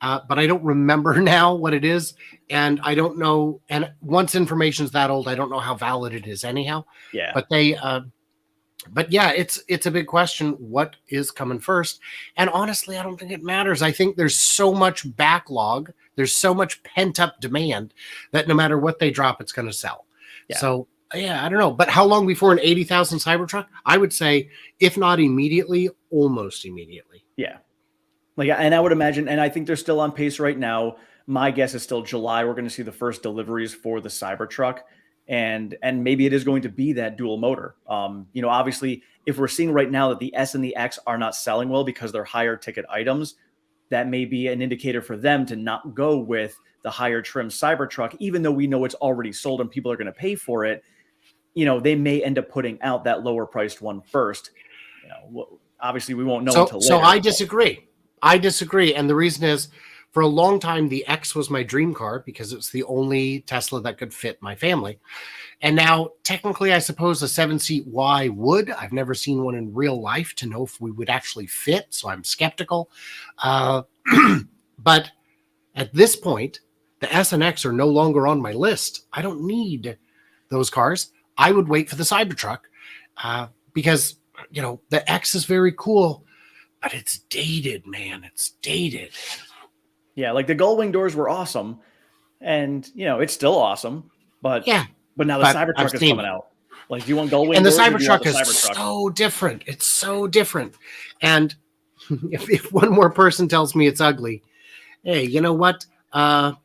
but I don't remember now what it is, and I don't know. And once information's that old, I don't know how valid it is anyhow. Yeah. But yeah, it's a big question. What is coming first? And honestly, I don't think it matters. I think there's so much backlog, there's so much pent up demand that no matter what they drop, it's going to sell. Yeah. So yeah, I don't know. But how long before an 80,000 Cybertruck? I would say, if not immediately, almost immediately. Yeah. Like, and I would imagine, and I think they're still on pace right now. My guess is still July. We're going to see the first deliveries for the Cybertruck. And maybe it is going to be that dual motor. Obviously, if we're seeing right now that the S and the X are not selling well because they're higher ticket items, that may be an indicator for them to not go with the higher trim Cybertruck, even though we know it's already sold and people are going to pay for it. They may end up putting out that lower priced one first. Obviously, we won't know until later. So I disagree. And the reason is, for a long time, the X was my dream car because it's the only Tesla that could fit my family. And now, technically, I suppose a 7-seat Y would. I've never seen one in real life to know if we would actually fit, so I'm skeptical. But at this point, the S and X are no longer on my list. I don't need those cars. I would wait for the Cybertruck because, the X is very cool, but it's dated, man. It's dated. Yeah, like the gull wing doors were awesome, and it's still awesome. But now the Cybertruck is coming out. Like, do you want gull wing doors? And the Cybertruck is so different. It's so different. And if one more person tells me it's ugly, hey, you know what? That's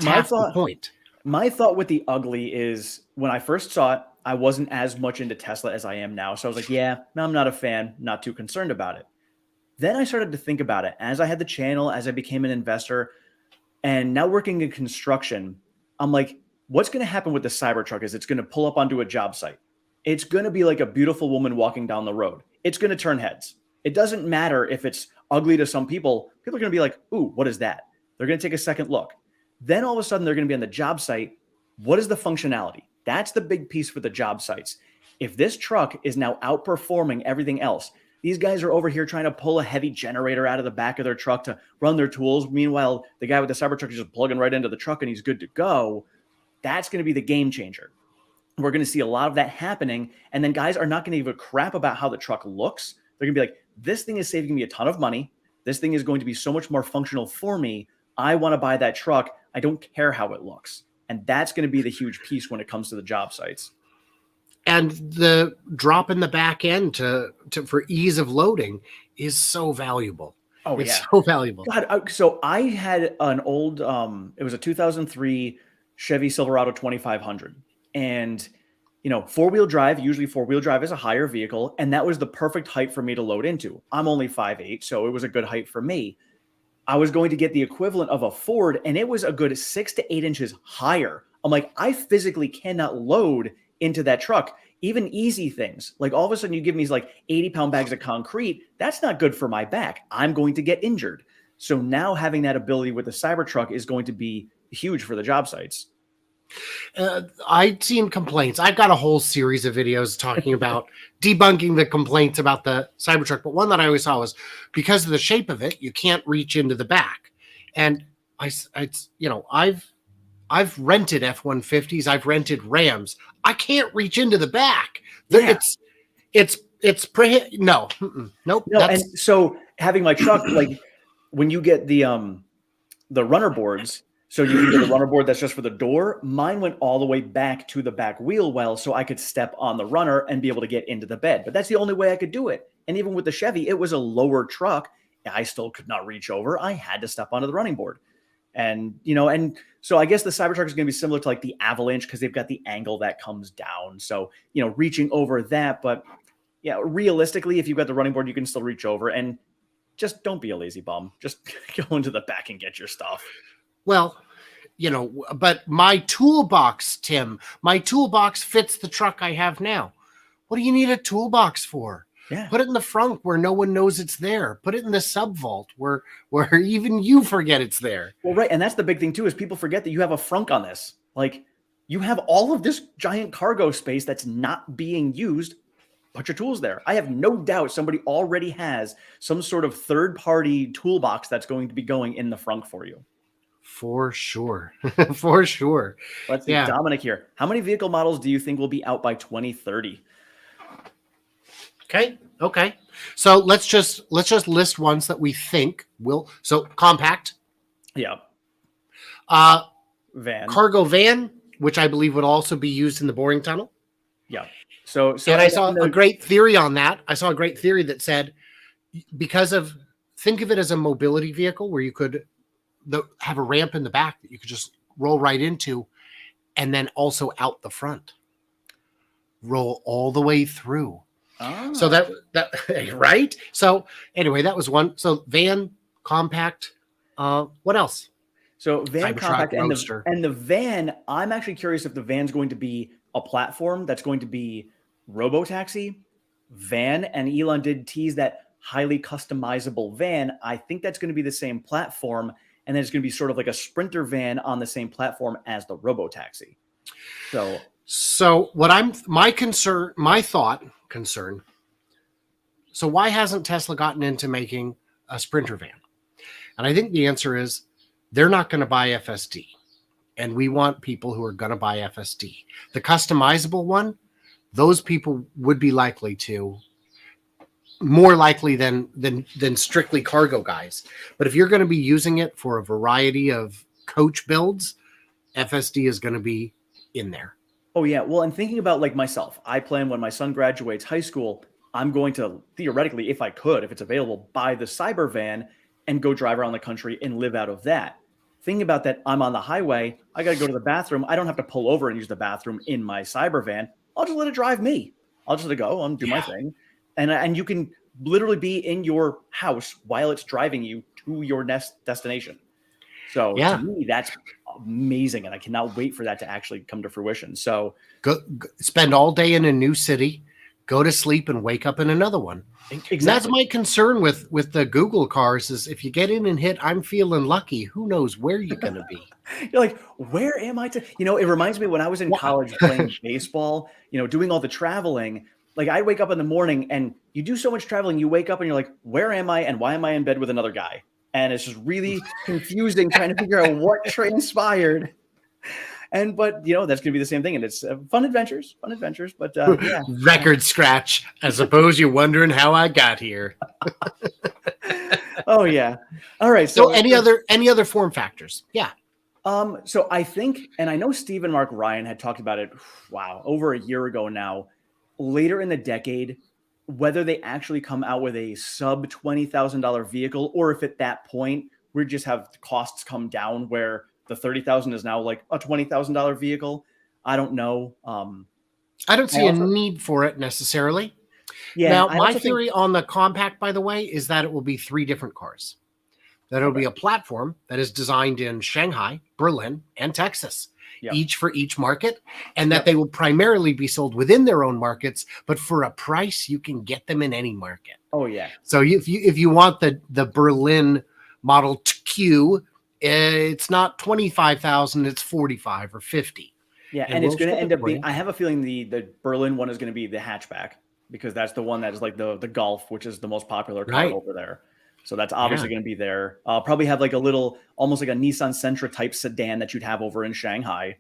half the point. My thought with the ugly is, when I first saw it, I wasn't as much into Tesla as I am now. So I was like, yeah, no, I'm not a fan, not too concerned about it. Then I started to think about it as I had the channel, as I became an investor, and now working in construction. I'm like, what's going to happen with the Cybertruck is it's going to pull up onto a job site. It's going to be like a beautiful woman walking down the road. It's going to turn heads. It doesn't matter if it's ugly to some people. People are going to be like, ooh, what is that? They're going to take a second look. Then all of a sudden they're going to be on the job site. What is the functionality? That's the big piece for the job sites. If this truck is now outperforming everything else, these guys are over here trying to pull a heavy generator out of the back of their truck to run their tools. Meanwhile, the guy with the Cybertruck is just plugging right into the truck and he's good to go. That's going to be the game changer. We're going to see a lot of that happening. And then guys are not going to give a crap about how the truck looks. They're going to be like, this thing is saving me a ton of money. This thing is going to be so much more functional for me. I want to buy that truck. I don't care how it looks. And that's going to be the huge piece when it comes to the job sites. And the drop in the back end for ease of loading is so valuable. Oh, it's so valuable. God, so I had an old, it was a 2003 Chevy Silverado 2500. And, four-wheel drive, usually four-wheel drive is a higher vehicle. And that was the perfect height for me to load into. I'm only 5'8", so it was a good height for me. I was going to get the equivalent of a Ford, and it was a good 6 to 8 inches higher. I'm like, I physically cannot load into that truck. Even easy things, like all of a sudden you give me like 80-pound bags of concrete, that's not good for my back. I'm going to get injured. So now having that ability with the Cybertruck is going to be huge for the job sites. I've seen complaints. I've got a whole series of videos talking about debunking the complaints about the Cybertruck. But one that I always saw was, because of the shape of it, you can't reach into the back. And I've rented F-150s. I've rented Rams. I can't reach into the back. Yeah. Nope. No, and so having my truck, like when you get the runner boards, so you can get a runner board that's just for the door. Mine went all the way back to the back wheel well, so I could step on the runner and be able to get into the bed. But that's the only way I could do it. And even with the Chevy, it was a lower truck. I still could not reach over. I had to step onto the running board. And so I guess the Cybertruck is going to be similar to like the Avalanche because they've got the angle that comes down. So, reaching over that. But yeah, realistically, if you've got the running board, you can still reach over. And just don't be a lazy bum. Just go into the back and get your stuff. Well, but my toolbox, Tim, fits the truck I have now. What do you need a toolbox for? Yeah. Put it in the front where no one knows it's there. Put it in the sub vault where even you forget it's there. Well, right. And that's the big thing too, is people forget that you have a frunk on this. Like, you have all of this giant cargo space that's not being used. Put your tools there. I have no doubt somebody already has some sort of third-party toolbox that's going to be going in the frunk for you. For sure. For sure. Let's see. Dominic here. How many vehicle models do you think will be out by 2030? Okay. So let's just list ones that we think will. So compact. Yeah. Van. Cargo van, which I believe would also be used in the boring tunnel. Yeah. So and I saw a great theory on that. I saw a great theory that said, think of it as a mobility vehicle where you could have a ramp in the back that you could just roll right into, and then also out the front, roll all the way through. So that right. So anyway, that was one. So van, compact. What else? So van, compact, and the van. I'm actually curious if the van's going to be a platform that's going to be robo-taxi, van, and Elon did tease that highly customizable van. I think that's going to be the same platform, and then it's going to be sort of like a Sprinter van on the same platform as the robo-taxi. So what my concern. So why hasn't Tesla gotten into making a Sprinter van? And I think the answer is they're not going to buy FSD. And we want people who are going to buy FSD. The customizable one, those people would be more likely than strictly cargo guys. But if you're going to be using it for a variety of coach builds, FSD is going to be in there. Oh, yeah. Well, and thinking about like myself, I plan when my son graduates high school, I'm going to theoretically, if it's available, buy the cyber van and go drive around the country and live out of that. Thinking about that, I'm on the highway. I got to go to the bathroom. I don't have to pull over and use the bathroom in my cyber van. I'll just let it drive me. I'll just let it go and do my thing. And you can literally be in your house while it's driving you to your next destination. So to me, that's amazing. And I cannot wait for that to actually come to fruition. So go spend all day in a new city, go to sleep and wake up in another one. Exactly. That's my concern with the Google cars is if you get in and hit, I'm feeling lucky. Who knows where you're going to be? You're like, where am I? It reminds me when I was in college playing baseball, doing all the traveling, like I'd wake up in the morning and you do so much traveling. You wake up and you're like, where am I? And why am I in bed with another guy? And it's just really confusing trying to figure out what transpired. But that's going to be the same thing. And it's fun adventures, but yeah. Record scratch. I suppose you're wondering how I got here. Oh yeah. All right. So any other form factors? Yeah. So I think, and I know Steve and Mark Ryan had talked about it, over a year ago now, later in the decade, whether they actually come out with a sub $20,000 vehicle, or if at that point we just have costs come down where the $30,000 is now like a $20,000 vehicle. I don't know. I don't see a need for it necessarily. Yeah. Now, my theory on the compact, by the way, is that it will be 3 different cars. That it'll be a platform that is designed in Shanghai, Berlin, and Texas, each for each market, and that they will primarily be sold within their own markets, but for a price you can get them in any market. Oh yeah. So if you want the Berlin Model Q, it's not 25,000, it's 45 or 50. Yeah, and it's going to end up being, I have a feeling the Berlin one is going to be the hatchback, because that's the one that is like the Golf, which is the most popular car over there. So that's obviously going to be there. Probably have like a little, almost like a Nissan Sentra type sedan that you'd have over in Shanghai.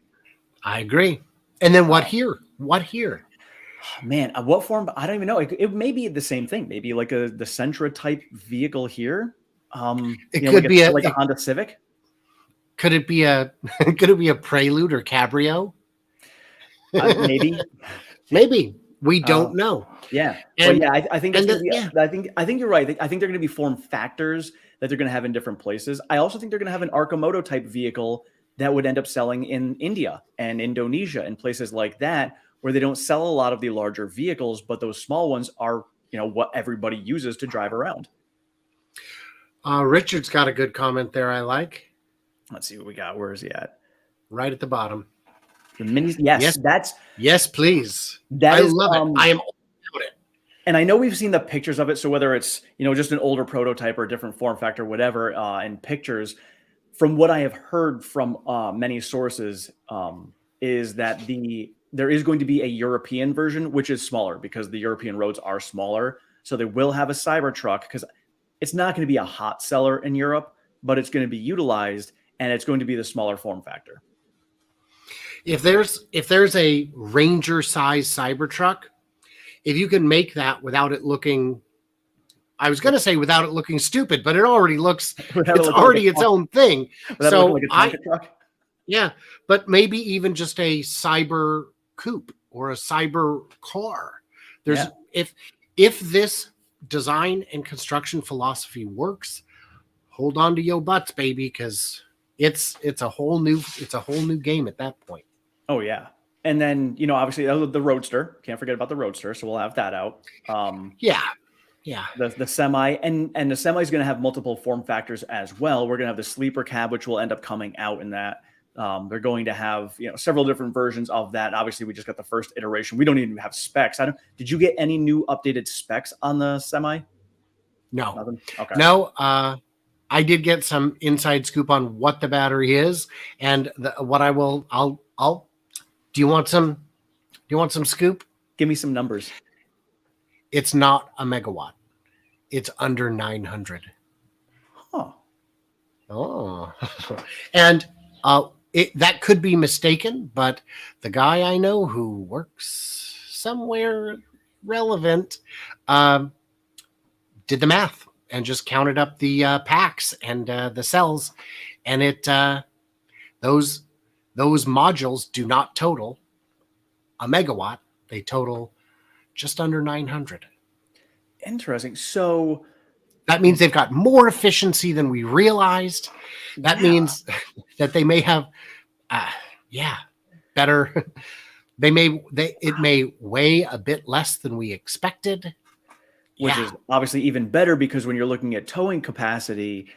I agree. And then what here? Man, what form? I don't even know. It may be the same thing. Maybe like the Sentra type vehicle here. It could be like a Honda Civic. Could it be a Prelude or Cabrio? Maybe. Maybe. We don't know. Yeah. I think I think you're right. I think they're going to be form factors that they're going to have in different places. I also think they're going to have an Arcimoto type vehicle that would end up selling in India and Indonesia and places like that, where they don't sell a lot of the larger vehicles, but those small ones are, what everybody uses to drive around. Richard's got a good comment there. I like. Let's see what we got. Where is he at? Right at the bottom. The minis. Yes, yes, please. I love it. I am all about it. And I know we've seen the pictures of it. So whether it's, just an older prototype or a different form factor, whatever, in pictures, from what I have heard from many sources, is that there is going to be a European version, which is smaller because the European roads are smaller. So they will have a Cybertruck because it's not going to be a hot seller in Europe, but it's going to be utilized, and it's going to be the smaller form factor. If there's a Ranger size Cybertruck, if you can make that without it looking, I was going to say without it looking stupid, but it already looks, it's already its own thing. So yeah, but maybe even just a cyber coupe or a cyber car. If this design and construction philosophy works, hold on to your butts, baby, because it's a whole new game at that point. Oh yeah. And then, obviously the Roadster, can't forget about the Roadster. So we'll have that out. Yeah. The Semi, and the Semi is going to have multiple form factors as well. We're going to have the sleeper cab, which will end up coming out in that. They're going to have, several different versions of that. Obviously, we just got the first iteration. We don't even have specs. Did you get any new updated specs on the Semi? No. Nothing? Okay. No. I did get some inside scoop on what the battery is, and I'll. Do you want some scoop? Give me some numbers. It's not a megawatt. It's under 900. Huh. Oh. And that could be mistaken, but the guy I know who works somewhere relevant did the math and just counted up the packs and the cells, and those modules do not total a megawatt. They total just under 900. Interesting. So that means they've got more efficiency than we realized. That means that they may have, better. It may weigh a bit less than we expected, which is obviously even better because when you're looking at towing capacity,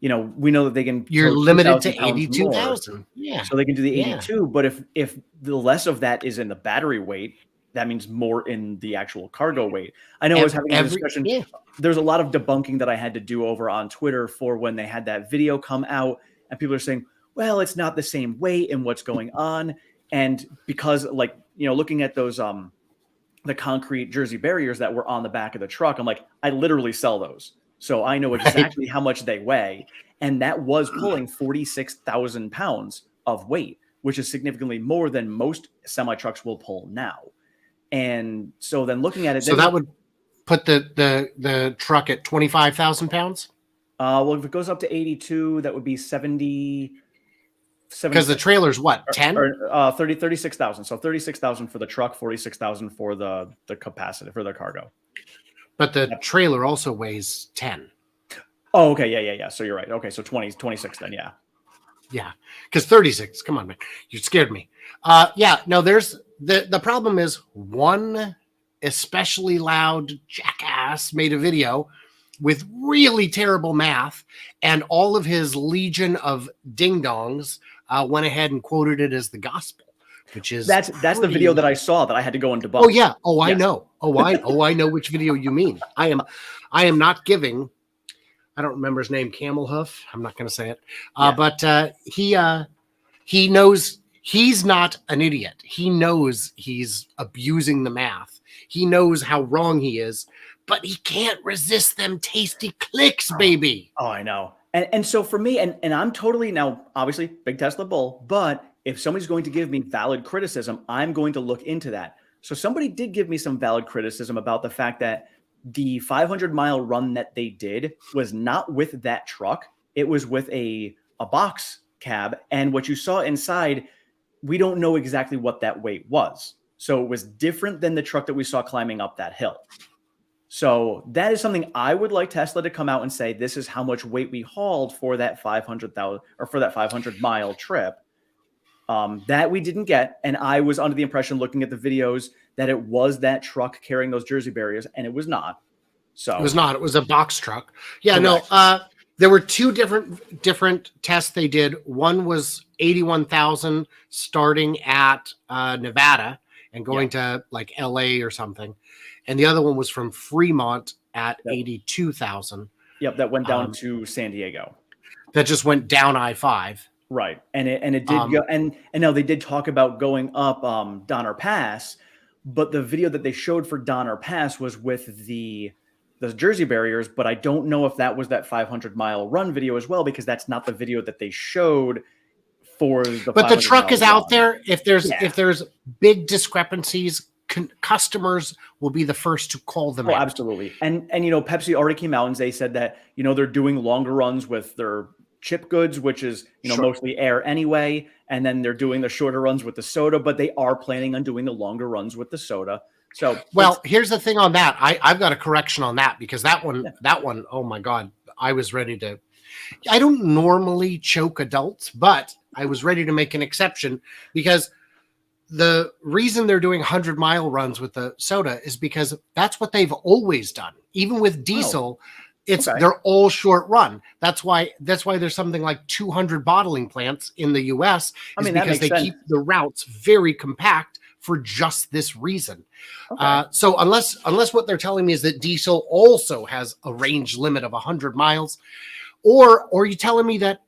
we know that they can. You're limited to 82,000. Yeah. So they can do the 82, but if the less of that is in the battery weight, that means more in the actual cargo weight. I know I was having a discussion. Yeah. There's a lot of debunking that I had to do over on Twitter for when they had that video come out, and people are saying, well, it's not the same weight and what's going on. And because looking at those, the concrete Jersey barriers that were on the back of the truck, I'm like, I literally sell those. So I know exactly how much they weigh. And that was pulling 46,000 pounds of weight, which is significantly more than most semi trucks will pull now. And so then looking at it, so that would put the truck at 25,000 pounds. Well, if it goes up to 82, that would be 70. Because the trailer's what, 10? 36,000. So 36,000 for the truck, 46,000 for the capacity for the cargo. But the trailer also weighs 10. Oh, okay. Yeah. So you're right. Okay. So 26 then. Yeah. Yeah. Because 36, come on, man. You scared me. No, there's the problem is one especially loud jackass made a video with really terrible math, and all of his legion of ding-dongs went ahead and quoted it as the gospel, which is that's the video that I saw that I had to go and debunk. Oh yeah. Oh, I know. I know which video you mean. I am not giving. I don't remember his name. Camel Hoof. I'm not going to say it. But he knows he's not an idiot. He knows he's abusing the math. He knows how wrong he is, but he can't resist them tasty clicks, baby. Oh, I know. And so for me, and I'm totally now, obviously, big Tesla bull, but if somebody's going to give me valid criticism, I'm going to look into that. So somebody did give me some valid criticism about the fact that the 500-mile run that they did was not with that truck. It was with a box cab. And what you saw inside, we don't know exactly what that weight was. So it was different than the truck that we saw climbing up that hill. So that is something I would like Tesla to come out and say, this is how much weight we hauled for that 500,000 or for that 500-mile trip. That we didn't get. And I was under the impression, looking at the videos, that it was that truck carrying those Jersey barriers, and it was not. So it was not. It was a box truck. Yeah, correct. No. There were two different tests they did. One was 81,000 starting at Nevada and going to like LA or something, and the other one was from Fremont at 82,000. Yep, that went down to San Diego. That just went down I-5. Right, and it did go, and now they did talk about going up Donner Pass, but the video that they showed for Donner Pass was with the Jersey barriers, but I don't know if that was that 500-mile run video as well, because that's not the video that they showed for the. But the truck is out there. If there's big discrepancies, customers will be the first to call them out. Absolutely. And Pepsi already came out and they said that they're doing longer runs with their chip goods, which is mostly air anyway, and then they're doing the shorter runs with the soda, but they are planning on doing the longer runs with the soda. So here's the thing on that. I've got a correction on that, because that one, oh my God, I was ready to. I don't normally choke adults, but I was ready to make an exception, because the reason they're doing 100-mile runs with the soda is because that's what they've always done. Even with diesel, they're all short run. That's why there's something like 200 bottling plants in the US, because they keep the routes very compact for just this reason. So unless what they're telling me is that diesel also has a range limit of 100 miles, or are you telling me that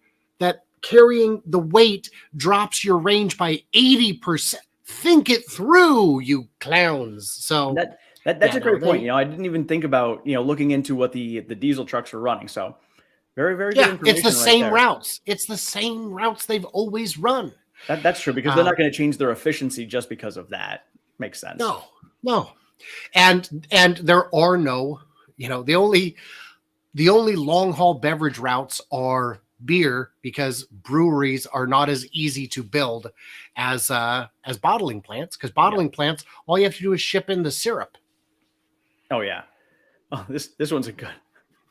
carrying the weight drops your range by 80%? Think it through, you clowns. So that's a great point. I didn't even think about looking into what the diesel trucks are running. So very, very good information. It's the same routes. It's the same routes they've always run. That's true, because they're not going to change their efficiency just because of that. Makes sense. No. And there are no, the only long haul beverage routes are beer, because breweries are not as easy to build as bottling plants, because bottling plants, all you have to do is ship in the syrup. Oh yeah. Oh, this one's a good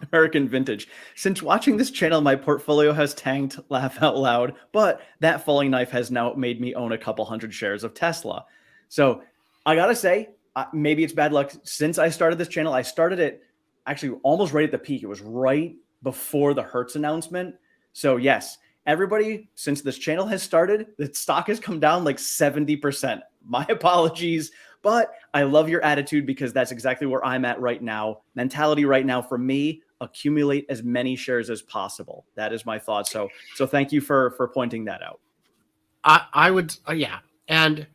American vintage. Since watching this channel, my portfolio has tanked, laugh out loud, but that falling knife has now made me own a couple hundred shares of Tesla. So I gotta say, maybe it's bad luck. Since I started this channel, I started it actually almost right at the peak. It was right before the Hertz announcement. So yes, everybody, since this channel has started, the stock has come down like 70%. My apologies, but I love your attitude, because that's exactly where I'm at right now. Mentality right now for me, accumulate as many shares as possible. That is my thought. So thank you for pointing that out. I would, yeah. And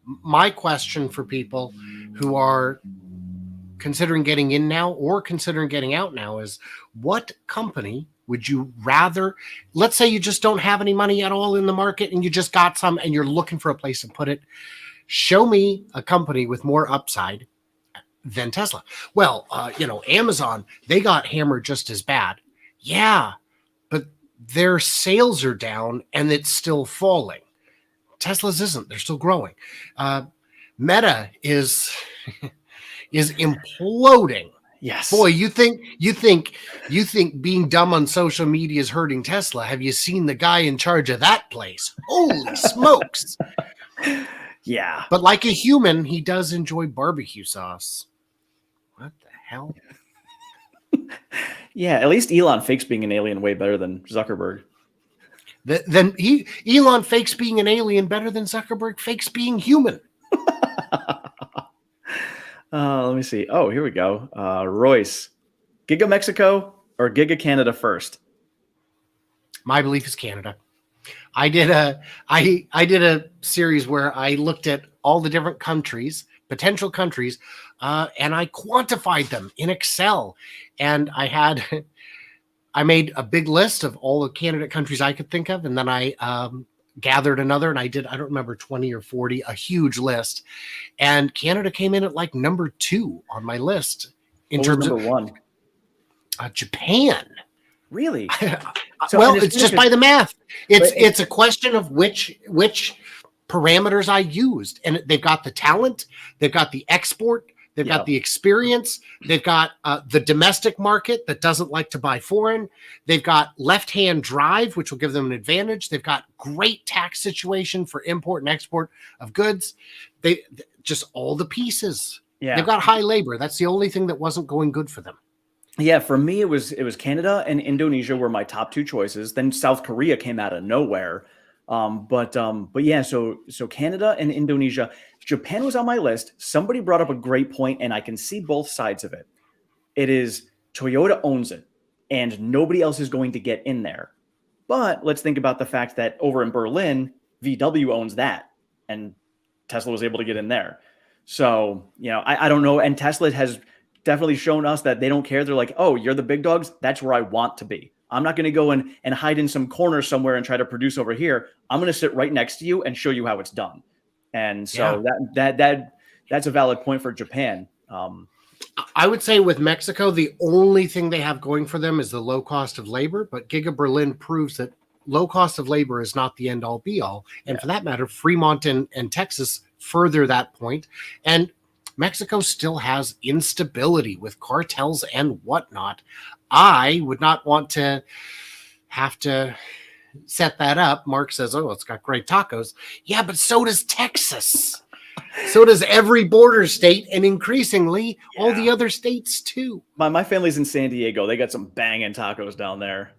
my question for people who are considering getting in now or considering getting out now is, what company would you rather? Let's say you just don't have any money at all in the market and you just got some and you're looking for a place to put it. Show me a company with more upside than Tesla. Well, Amazon, they got hammered just as bad. Yeah, but their sales are down and it's still falling. Tesla's isn't. They're still growing. Meta is imploding. Yes. Boy, you think being dumb on social media is hurting Tesla. Have you seen the guy in charge of that place? Holy smokes. Yeah. But like a human, he does enjoy barbecue sauce. What the hell? Yeah, at least Elon fakes being an alien way better than Zuckerberg. Then Elon fakes being an alien better than Zuckerberg fakes being human. Let me see. Oh, here we go. Royce, Giga Mexico or Giga Canada first? My belief is Canada. I did a series where I looked at all the different countries, potential countries, and I quantified them in Excel. And I made a big list of all the candidate countries I could think of, and then I gathered another, and I don't remember 20 or 40, a huge list. And Canada came in at like number 2 on my list. In terms of number 1? Japan. Really? Well, it's just by the math. It's a question of which parameters I used. And they've got the talent, they've got the export, they've got the experience, they've got the domestic market that doesn't like to buy foreign, they've got left-hand drive, which will give them an advantage, they've got great tax situation for import and export of goods. They just all the pieces. Yeah. They've got high labor. That's the only thing that wasn't going good for them. Yeah, for me, it was Canada and Indonesia were my top 2 choices. Then South Korea came out of nowhere. But yeah, so Canada and Indonesia. Japan was on my list. Somebody brought up a great point, and I can see both sides of it. It is Toyota owns it, and nobody else is going to get in there. But let's think about the fact that over in Berlin, VW owns that, and Tesla was able to get in there. So, I don't know. And Tesla has definitely shown us that they don't care. They're like, oh, you're the big dogs. That's where I want to be. I'm not going to go and hide in some corner somewhere and try to produce over here. I'm going to sit right next to you and show you how it's done. And so that's a valid point for Japan. I would say with Mexico, the only thing they have going for them is the low cost of labor. But Giga Berlin proves that low cost of labor is not the end all be all. And for that matter, Fremont and Texas further that point. And Mexico still has instability with cartels and whatnot. I would not want to have to set that up. Mark says, oh, it's got great tacos. Yeah, but so does Texas. So does every border state, and increasingly all the other states too. My family's in San Diego. They got some banging tacos down there.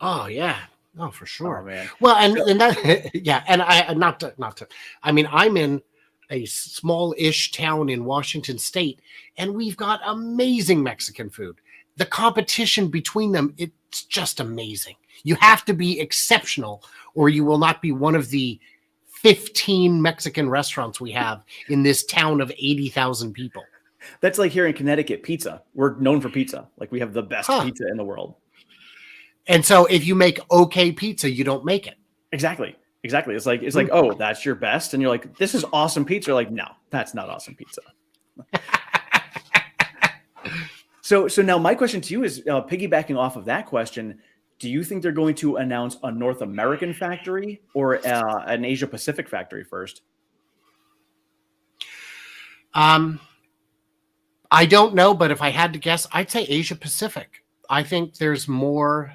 Oh yeah. Oh, for sure. Oh, man. Well, and that, yeah. And I mean, I'm in a small-ish town in Washington State, and we've got amazing Mexican food. The competition between them, it's just amazing. You have to be exceptional, or you will not be one of the 15 Mexican restaurants we have in this town of 80,000 people. That's like here in Connecticut, pizza. We're known for pizza. Like we have the best pizza in the world. And so if you make okay pizza, you don't make it. Exactly. It's like, oh, that's your best. And you're like, this is awesome pizza. You're like, no, that's not awesome pizza. So now my question to you is piggybacking off of that question. Do you think they're going to announce a North American factory or an Asia Pacific factory first? I don't know, but if I had to guess, I'd say Asia Pacific. I think there's more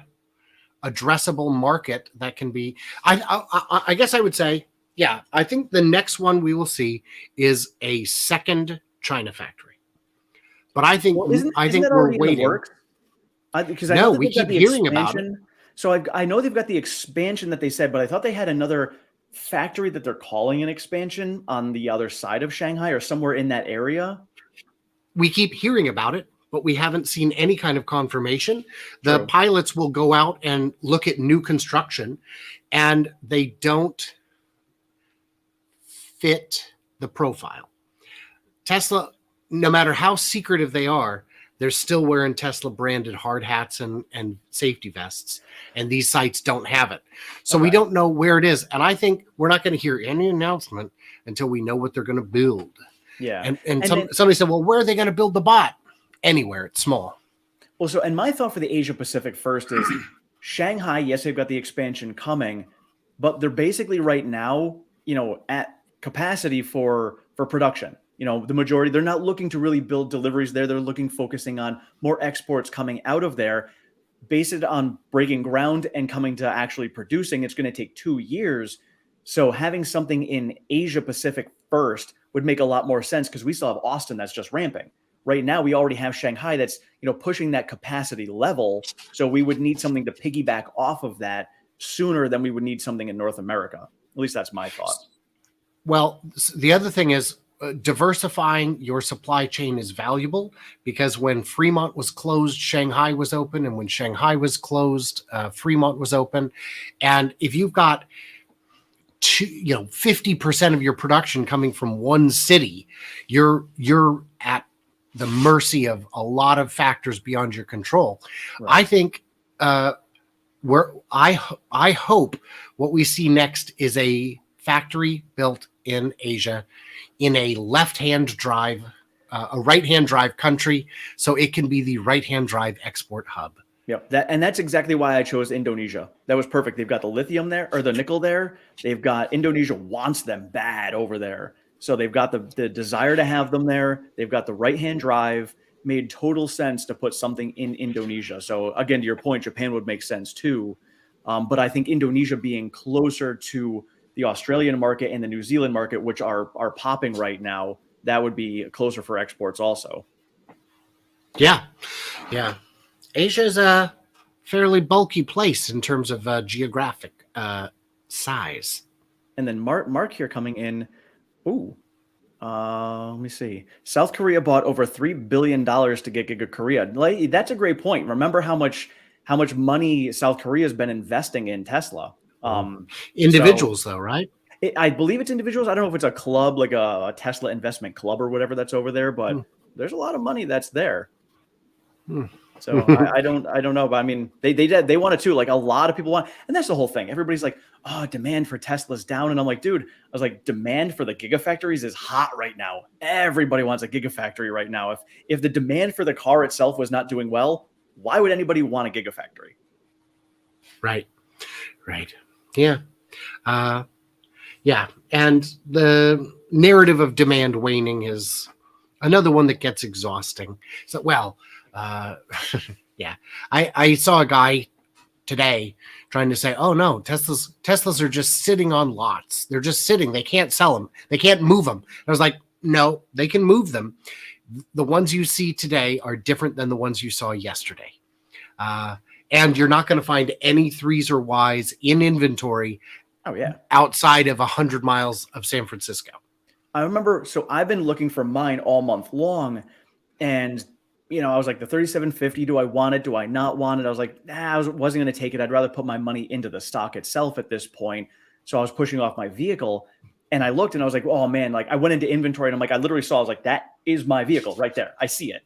addressable market that can be. I guess I would say, yeah. I think the next one we will see is a second China factory. But I think we're waiting. Because I know we keep hearing about it. So I know they've got the expansion that they said, but I thought they had another factory that they're calling an expansion on the other side of Shanghai or somewhere in that area. We keep hearing about it, but we haven't seen any kind of confirmation. The pilots will go out and look at new construction, and they don't fit the profile. Tesla, no matter how secretive they are, they're still wearing Tesla branded hard hats and safety vests. And these sites don't have it. So we don't know where it is. And I think we're not going to hear any announcement until we know what they're going to build. Yeah. And somebody said, well, where are they going to build the bot? Anywhere. It's small. Well, and my thought for the Asia Pacific first is Shanghai, yes, they've got the expansion coming, but they're basically right now, at capacity for production. The majority, they're not looking to really build deliveries there. They're focusing on more exports coming out of there. Based it on breaking ground and coming to actually producing, it's going to take 2 years. So having something in Asia Pacific first would make a lot more sense because we still have Austin that's just ramping. Right now, we already have Shanghai that's pushing that capacity level. So we would need something to piggyback off of that sooner than we would need something in North America. At least that's my thought. Well, the other thing is, diversifying your supply chain is valuable because when Fremont was closed, Shanghai was open, and when Shanghai was closed, Fremont was open. And if you've got 50% of your production coming from one city, you're at the mercy of a lot of factors beyond your control. Right. I think I hope what we see next is a factory built in Asia in a left-hand drive, a right-hand drive country, so it can be the right-hand drive export hub. Yep, that's exactly why I chose Indonesia. That was perfect. They've got the lithium there, or the nickel there. They've got Indonesia wants them bad over there, so they've got the desire to have them there. They've got the right-hand drive. Made total sense to put something in Indonesia. So again, to your point, Japan would make sense too, but I think Indonesia being closer to the Australian market and the New Zealand market, which are popping right now, that would be closer for exports also. Yeah. Asia is a fairly bulky place in terms of geographic size. And then Mark here coming in. Ooh. Let me see. South Korea bought over $3 billion to get Giga Korea. Like, that's a great point. Remember how much money South Korea has been investing in Tesla. Individuals, though, right? I believe it's individuals. I don't know if it's a club, like a Tesla investment club or whatever that's over there, but there's a lot of money that's there. So I don't know, but I mean, they want it too. Like, a lot of people want, and that's the whole thing. Everybody's like, oh, demand for Tesla's down. And I'm like, dude, I was like, demand for the gigafactories is hot right now. Everybody wants a gigafactory right now. If the demand for the car itself was not doing well, why would anybody want a gigafactory? Right. Yeah. Yeah. And the narrative of demand waning is another one that gets exhausting. So, well, yeah, I saw a guy today trying to say, oh no, Teslas are just sitting on lots. They're just sitting. They can't sell them. They can't move them. I was like, no, they can move them. The ones you see today are different than the ones you saw yesterday. And you're not going to find any 3s or Ys in inventory. Oh yeah, outside of 100 miles of San Francisco. I remember. So I've been looking for mine all month long, and I was like, the 3750, do I want it? Do I not want it? I was like, nah, I wasn't going to take it. I'd rather put my money into the stock itself at this point. So I was pushing off my vehicle, and I looked and I was like, oh man, like I went into inventory and I'm like, I literally saw, I was like, that is my vehicle right there. I see it.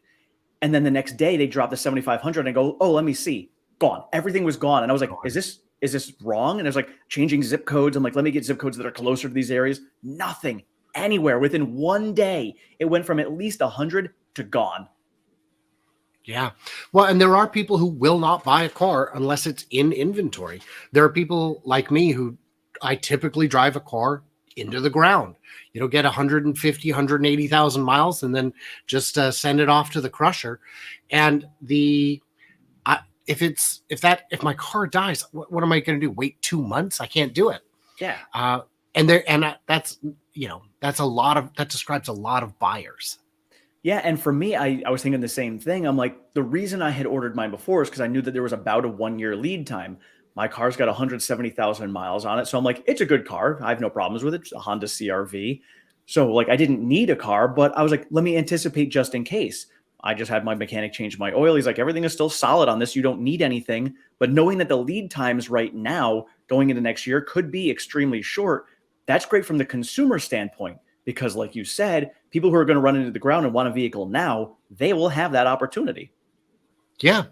And then the next day they dropped the 7,500 and I go, oh, let me see. Gone. Everything was gone. And I was like, is this wrong? And it was like changing zip codes. I'm like, let me get zip codes that are closer to these areas. Nothing anywhere. Within one day, it went from at least 100 to gone. Yeah. Well, and there are people who will not buy a car unless it's in inventory. There are people like me who I typically drive a car into the ground. Get 150, 180,000 miles and then just send it off to the crusher. And if my car dies, what am I going to do? Wait 2 months? I can't do it. Yeah. That's a lot of, that describes a lot of buyers. Yeah, and for me, I was thinking the same thing. I'm like, the reason I had ordered mine before is because I knew that there was about a 1-year lead time. My car's got 170,000 miles on it. So I'm like, it's a good car. I have no problems with it. It's a Honda CR-V. So like, I didn't need a car, but I was like, let me anticipate just in case. I just had my mechanic change my oil. He's like, everything is still solid on this. You don't need anything. But knowing that the lead times right now going into next year could be extremely short, that's great from the consumer standpoint. Because like you said, people who are going to run into the ground and want a vehicle now, they will have that opportunity. Yeah.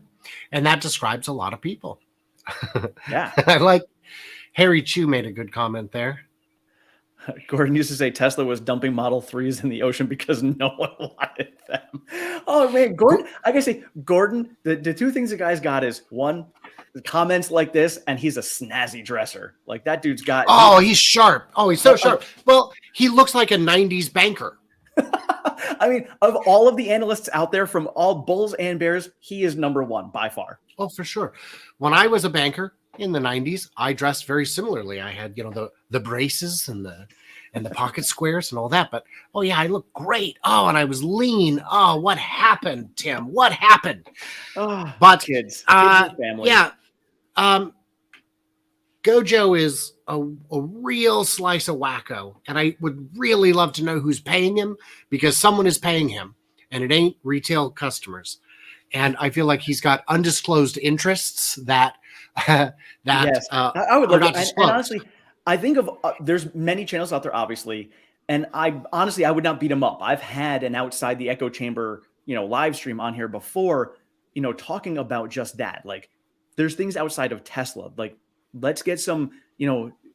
And that describes a lot of people. Yeah. I like Harry Chu made a good comment there. Gordon used to say Tesla was dumping Model 3s in the ocean because no one wanted them. Oh man, Gordon, I gotta say, Gordon, the two things the guy's got is one, comments like this, and he's a snazzy dresser. Like that dude's got. Oh, he's sharp. Oh, he's so sharp. Well, he looks like a 90s banker. I mean, of all of the analysts out there from all bulls and bears, he is number one by far. Oh, for sure. When I was a banker in the 90s, I dressed very similarly. I had, the braces and the pocket squares and all that. But, oh, yeah, I looked great. Oh, and I was lean. Oh, what happened, Tim? What happened? Oh, but kids and family. Yeah. Gojo is a real slice of wacko. And I would really love to know who's paying him, because someone is paying him and it ain't retail customers. And I feel like he's got undisclosed interests that yes. I would love to. And honestly, I think of there's many channels out there, obviously, and I would not beat him up. I've had an outside the echo chamber, live stream on here before, talking about just that. Like, there's things outside of Tesla. Like, let's get some,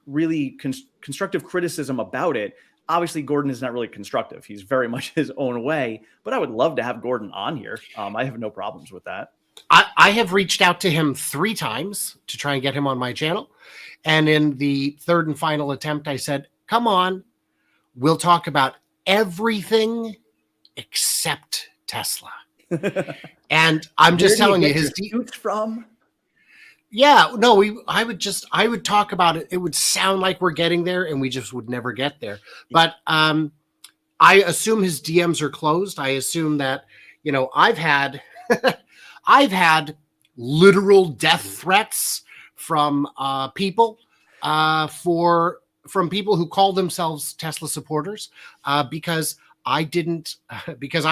really constructive criticism about it. Obviously, Gordon is not really constructive. He's very much his own way, but I would love to have Gordon on here. I have no problems with that. I have reached out to him 3 times to try and get him on my channel. And in the third and final attempt, I said, come on, we'll talk about everything except Tesla. And I'm just telling you, his suits from. Yeah, no, I would talk about it. It would sound like we're getting there, and we just would never get there. But I assume his DMs are closed. I assume that, I've had literal death threats from people from people who call themselves Tesla supporters, because I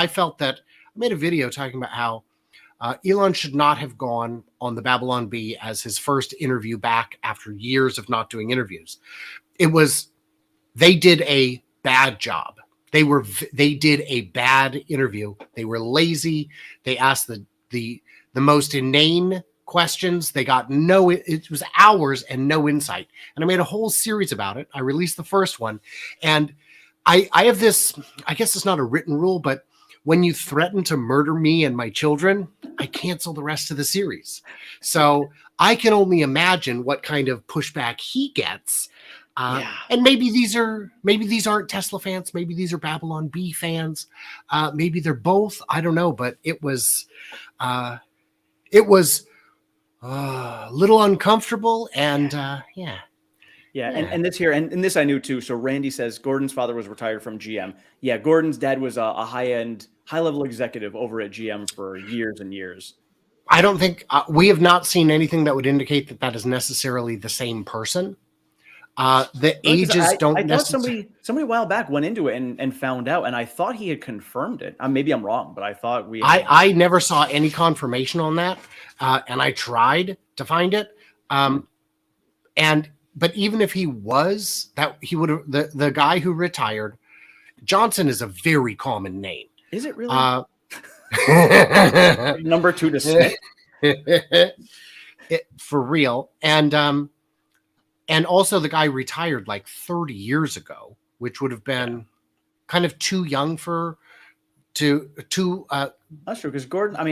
felt that I made a video talking about how Elon should not have gone on the Babylon Bee as his first interview back after years of not doing interviews. They did a bad job. They did a bad interview. They were lazy. They asked the most inane questions. They got it was hours and no insight. And I made a whole series about it. I released the first one. And I have this, I guess it's not a written rule, but when you threaten to murder me and my children, I cancel the rest of the series. So I can only imagine what kind of pushback he gets. And maybe these aren't Tesla fans. Maybe these are Babylon Bee fans. Maybe they're both. I don't know. But it was a little uncomfortable. And Yeah, and this I knew too. So Randy says Gordon's father was retired from GM. Yeah, Gordon's dad was a high-level executive over at GM for years and years. I don't think we have not seen anything that would indicate that is necessarily the same person. The ages don't necessarily. I thought somebody a while back went into it and found out, and I thought he had confirmed it. Maybe I'm wrong, but I thought I never saw any confirmation on that, and I tried to find it. But even if he was, that he would have the guy who retired. Johnson is a very common name. Is it really? Number 2 to Smith. For real. And also the guy retired like 30 years ago, which would have been kind of too young That's true, because Gordon I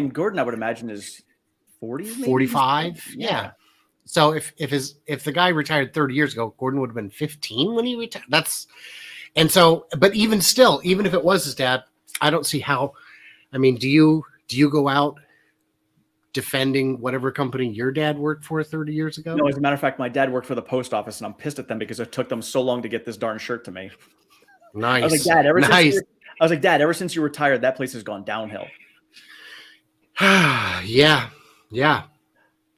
would imagine is 40s, maybe? 45. Yeah. So if the guy retired 30 years ago, Gordon would have been 15 when he retired. But even still, even if it was his dad, I don't see how. I mean, do you go out defending whatever company your dad worked for 30 years ago? No, as a matter of fact, my dad worked for the post office, and I'm pissed at them because it took them so long to get this darn shirt to me. Nice. I was like, Dad, ever since you retired, that place has gone downhill. Yeah.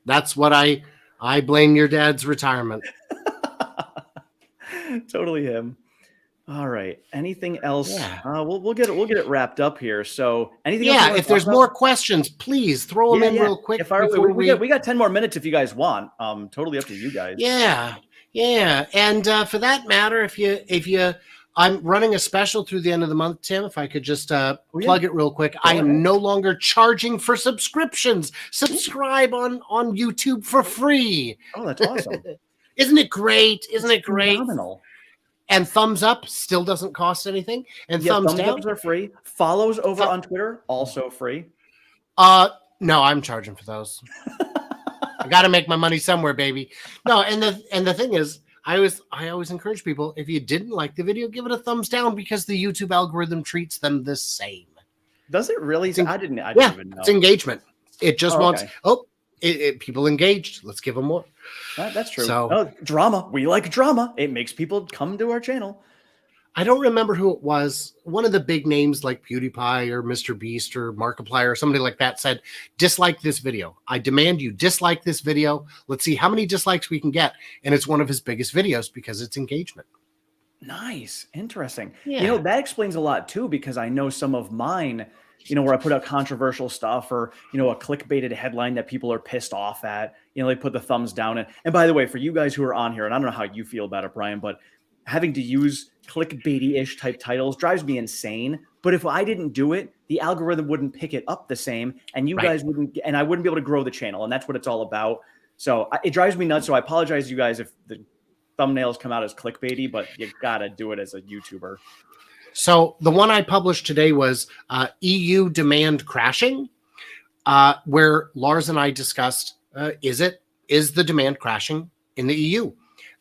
That's what I blame your dad's retirement. Totally him. All right. Anything else? Yeah. We'll get it wrapped up here. So anything else? Yeah. If there's more questions, please throw them in real quick. We got 10 more minutes if you guys want. Totally up to you guys. Yeah. And for that matter, if you, I'm running a special through the end of the month, Tim. If I could just plug it real quick. I am no longer charging for subscriptions. Subscribe on YouTube for free. Oh, that's awesome. Isn't it great? Isn't it great? Phenomenal. And thumbs up still doesn't cost anything. And thumbs down are free. Follows over on Twitter, also free. No, I'm charging for those. I got to make my money somewhere, baby. No, and the thing is, I always encourage people, if you didn't like the video, give it a thumbs down because the YouTube algorithm treats them the same. Does it really? I didn't even know. It's engagement. It just wants people engaged. Let's give them more. That's true. So, drama. We like drama. It makes people come to our channel. I don't remember who it was. One of the big names like PewDiePie or Mr. Beast or Markiplier or somebody like that said, dislike this video. I demand you dislike this video. Let's see how many dislikes we can get. And it's one of his biggest videos because it's engagement. Nice. Interesting. Yeah. That explains a lot too, because I know some of mine, where I put out controversial stuff or, a clickbaited headline that people are pissed off at, they put the thumbs down. And by the way, for you guys who are on here, and I don't know how you feel about it, Brian, but having to use clickbaity-ish type titles drives me insane. But if I didn't do it, the algorithm wouldn't pick it up the same, and you guys wouldn't, and I wouldn't be able to grow the channel. And that's what it's all about. So it drives me nuts. So I apologize to you guys if the thumbnails come out as clickbaity, but you gotta do it as a YouTuber. So the one I published today was EU demand crashing, where Lars and I discussed, is the demand crashing in the EU?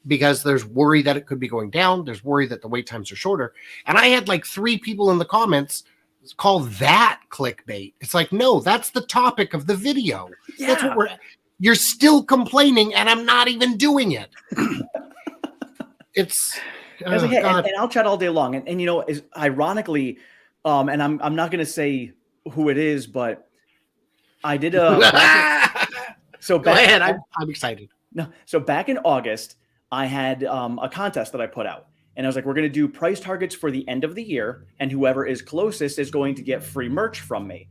Because there's worry that it could be going down. There's worry that the wait times are shorter. And I had like 3 people in the comments call that clickbait. It's like, no, that's the topic of the video. Yeah. That's what you're still complaining and I'm not even doing it. It's and I'll chat all day long. And is ironically, and I'm not going to say who it is, but I did Go ahead. I'm excited. No, so back in August, I had a contest that I put out. And I was like, we're going to do price targets for the end of the year. And whoever is closest is going to get free merch from me.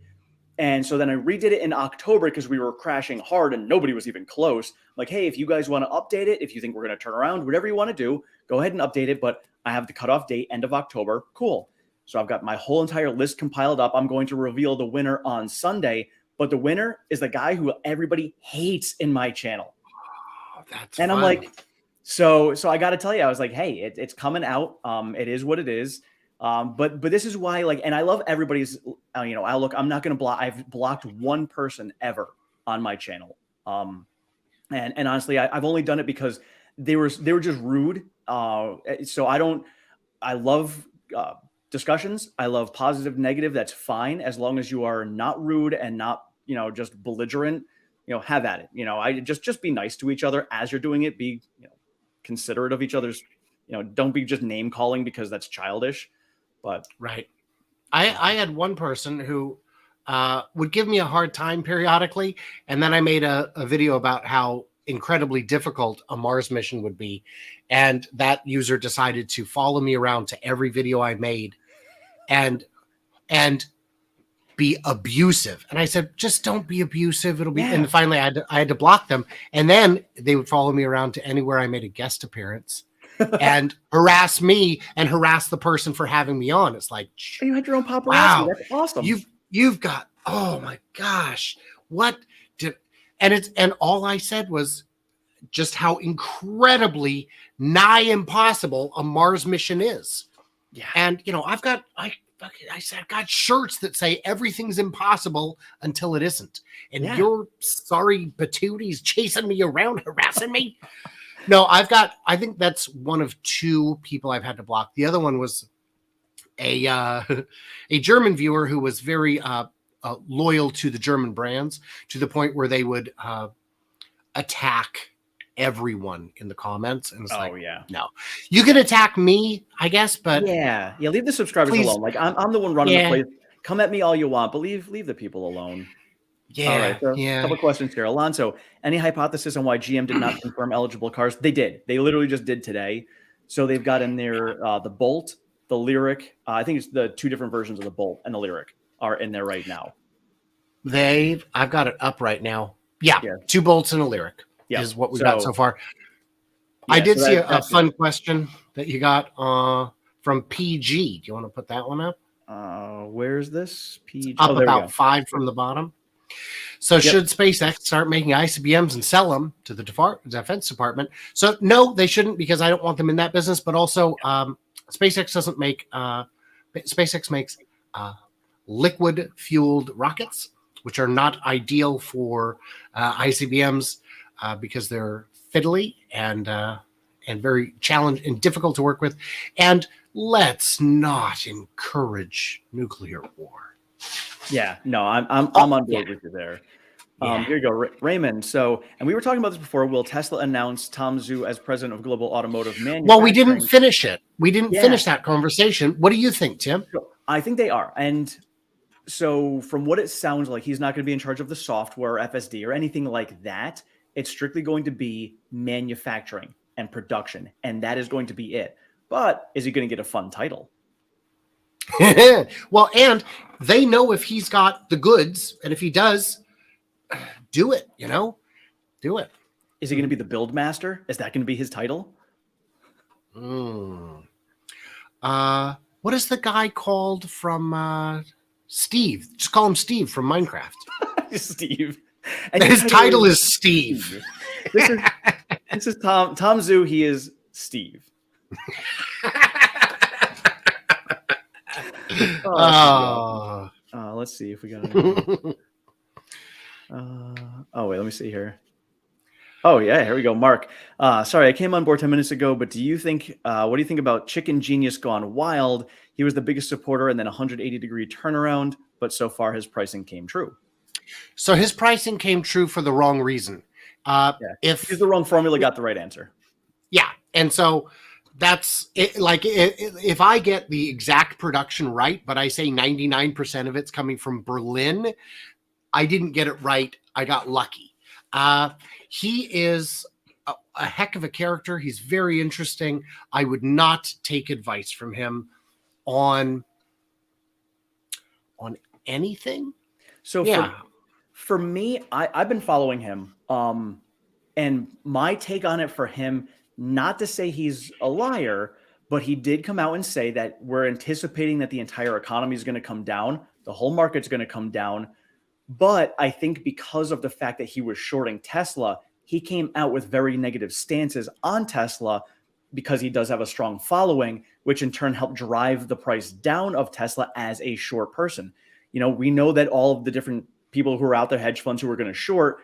And so then I redid it in October because we were crashing hard and nobody was even close. Like, hey, if you guys want to update it, if you think we're going to turn around, whatever you want to do, go ahead and update it. But I have the cutoff date, end of October. Cool. So I've got my whole entire list compiled up. I'm going to reveal the winner on Sunday. But the winner is the guy who everybody hates in my channel. Oh, that's and fun. I'm like, so I got to tell you, I was like, hey, it's coming out. It is what it is. But this is why, like, and I love everybody's, outlook. I'm not going to block. I've blocked one person ever on my channel. And honestly, I've only done it because they were just rude. So I love discussions. I love positive, negative. That's fine. As long as you are not rude and not, just belligerent, have at it. I just be nice to each other as you're doing it. Be, considerate of each other's, don't be just name calling because that's childish. But right. I had one person who would give me a hard time periodically. And then I made a video about how incredibly difficult a Mars mission would be. And that user decided to follow me around to every video I made and be abusive. And I said, just don't be abusive. It'll be, and finally I had to block them. And then they would follow me around to anywhere I made a guest appearance. And harass me and harass the person for having me on. It's like, you had your own paparazzi. Wow, that's awesome. You've got, oh my gosh, and all I said was just how incredibly nigh impossible a Mars mission is. Yeah. And I said, I've got shirts that say everything's impossible until it isn't. And your sorry patooties chasing me around, harassing me. No, I think that's one of two people I've had to block. The other one was a German viewer who was very loyal to the German brands to the point where they would attack everyone in the comments. And it's no, you can attack me, I guess, but leave the subscribers alone. Like I'm the one running the place. Come at me all you want, but leave the people alone. Yeah. All right. So a couple questions here. Alonso, any hypothesis on why GM did not confirm eligible cars? They did. They literally just did today. So they've got in there the Bolt, the Lyric. I think it's the two different versions of the Bolt and the Lyric are in there right now. I've got it up right now. Yeah. 2 Bolts and a Lyric is what we've got so far. I did see a fun question that you got from PG. Do you want to put that one up? Where's this? PG? Up about 5 from the bottom. So should SpaceX start making ICBMs and sell them to the Defense Department? So no, they shouldn't, because I don't want them in that business. But also, SpaceX doesn't make. SpaceX makes liquid fueled rockets, which are not ideal for ICBMs because they're fiddly and very challenging and difficult to work with. And let's not encourage nuclear war. Yeah, no, I'm on board with you there. Here you go, Raymond. So, and we were talking about this before. Will Tesla announce Tom Zhu as president of global automotive manufacturing? Well, we didn't finish it. We didn't finish that conversation. What do you think, Tim? I think they are. And so from what it sounds like, he's not going to be in charge of the software, FSD, or anything like that. It's strictly going to be manufacturing and production. And that is going to be it. But is he going to get a fun title? Well, and they know if he's got the goods, and if he does, do it, do it. Is he going to be the build master? Is that going to be his title? What is the guy called from Steve? Just call him Steve from Minecraft. Steve. And his title is Steve. This is Tom Zhu. He is Steve. Let's see if we got it. Wait, let me see here. Oh yeah, here we go. Mark, sorry, I came on board 10 minutes ago, but what do you think about Chicken Genius Gone Wild? He was the biggest supporter and then 180-degree turnaround, but so far his pricing came true. So his pricing came true for the wrong reason. If he's the wrong formula, got the right answer. Yeah, and so that's it. Like if I get the exact production right, but I say 99% of it's coming from Berlin, I didn't get it right. I got lucky. He is a heck of a character. He's very interesting. I would not take advice from him on anything. So for me, I've been following him. And my take on it for him, not to say he's a liar, but he did come out and say that we're anticipating that the entire economy is going to come down. The whole market's going to come down. But I think because of the fact that he was shorting Tesla, he came out with very negative stances on Tesla because he does have a strong following, which in turn helped drive the price down of Tesla as a short person. We know that all of the different people who are out there, hedge funds who are going to short,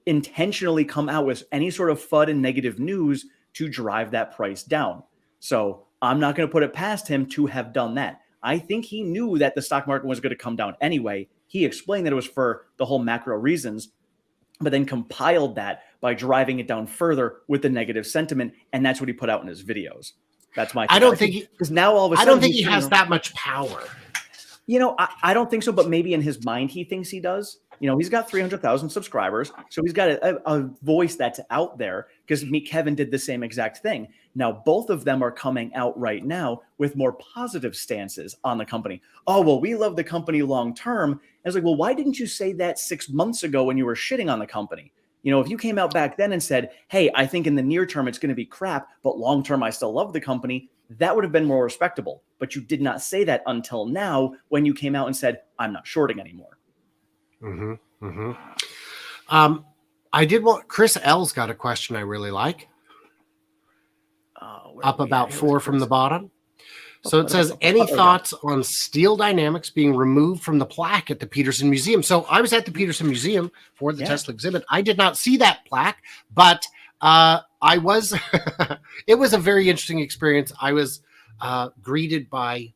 intentionally come out with any sort of FUD and negative news to drive that price down. So I'm not going to put it past him to have done that. I think he knew that the stock market was going to come down anyway. He explained that it was for the whole macro reasons, but then compiled that by driving it down further with the negative sentiment. And that's what he put out in his videos. That's my thing. I don't think because now all of a sudden I don't think he has that much power. I don't think so, but maybe in his mind he thinks he does. He's got 300,000 subscribers, so he's got a voice that's out there, because Kevin did the same exact thing. Now, both of them are coming out right now with more positive stances on the company. Oh, well, we love the company long term. I was like, well, why didn't you say that 6 months ago when you were shitting on the company? If you came out back then and said, hey, I think in the near term it's going to be crap, but long term I still love the company, that would have been more respectable. But you did not say that until now when you came out and said, I'm not shorting anymore. Mm-hmm. Mm-hmm. I did want Chris L's got a question I really like. Up about 4 from the bottom. So it says, any thoughts on Steel Dynamics being removed from the plaque at the Peterson Museum? So I was at the Peterson Museum for the Tesla exhibit. I did not see that plaque, but I was, it was a very interesting experience. I was greeted by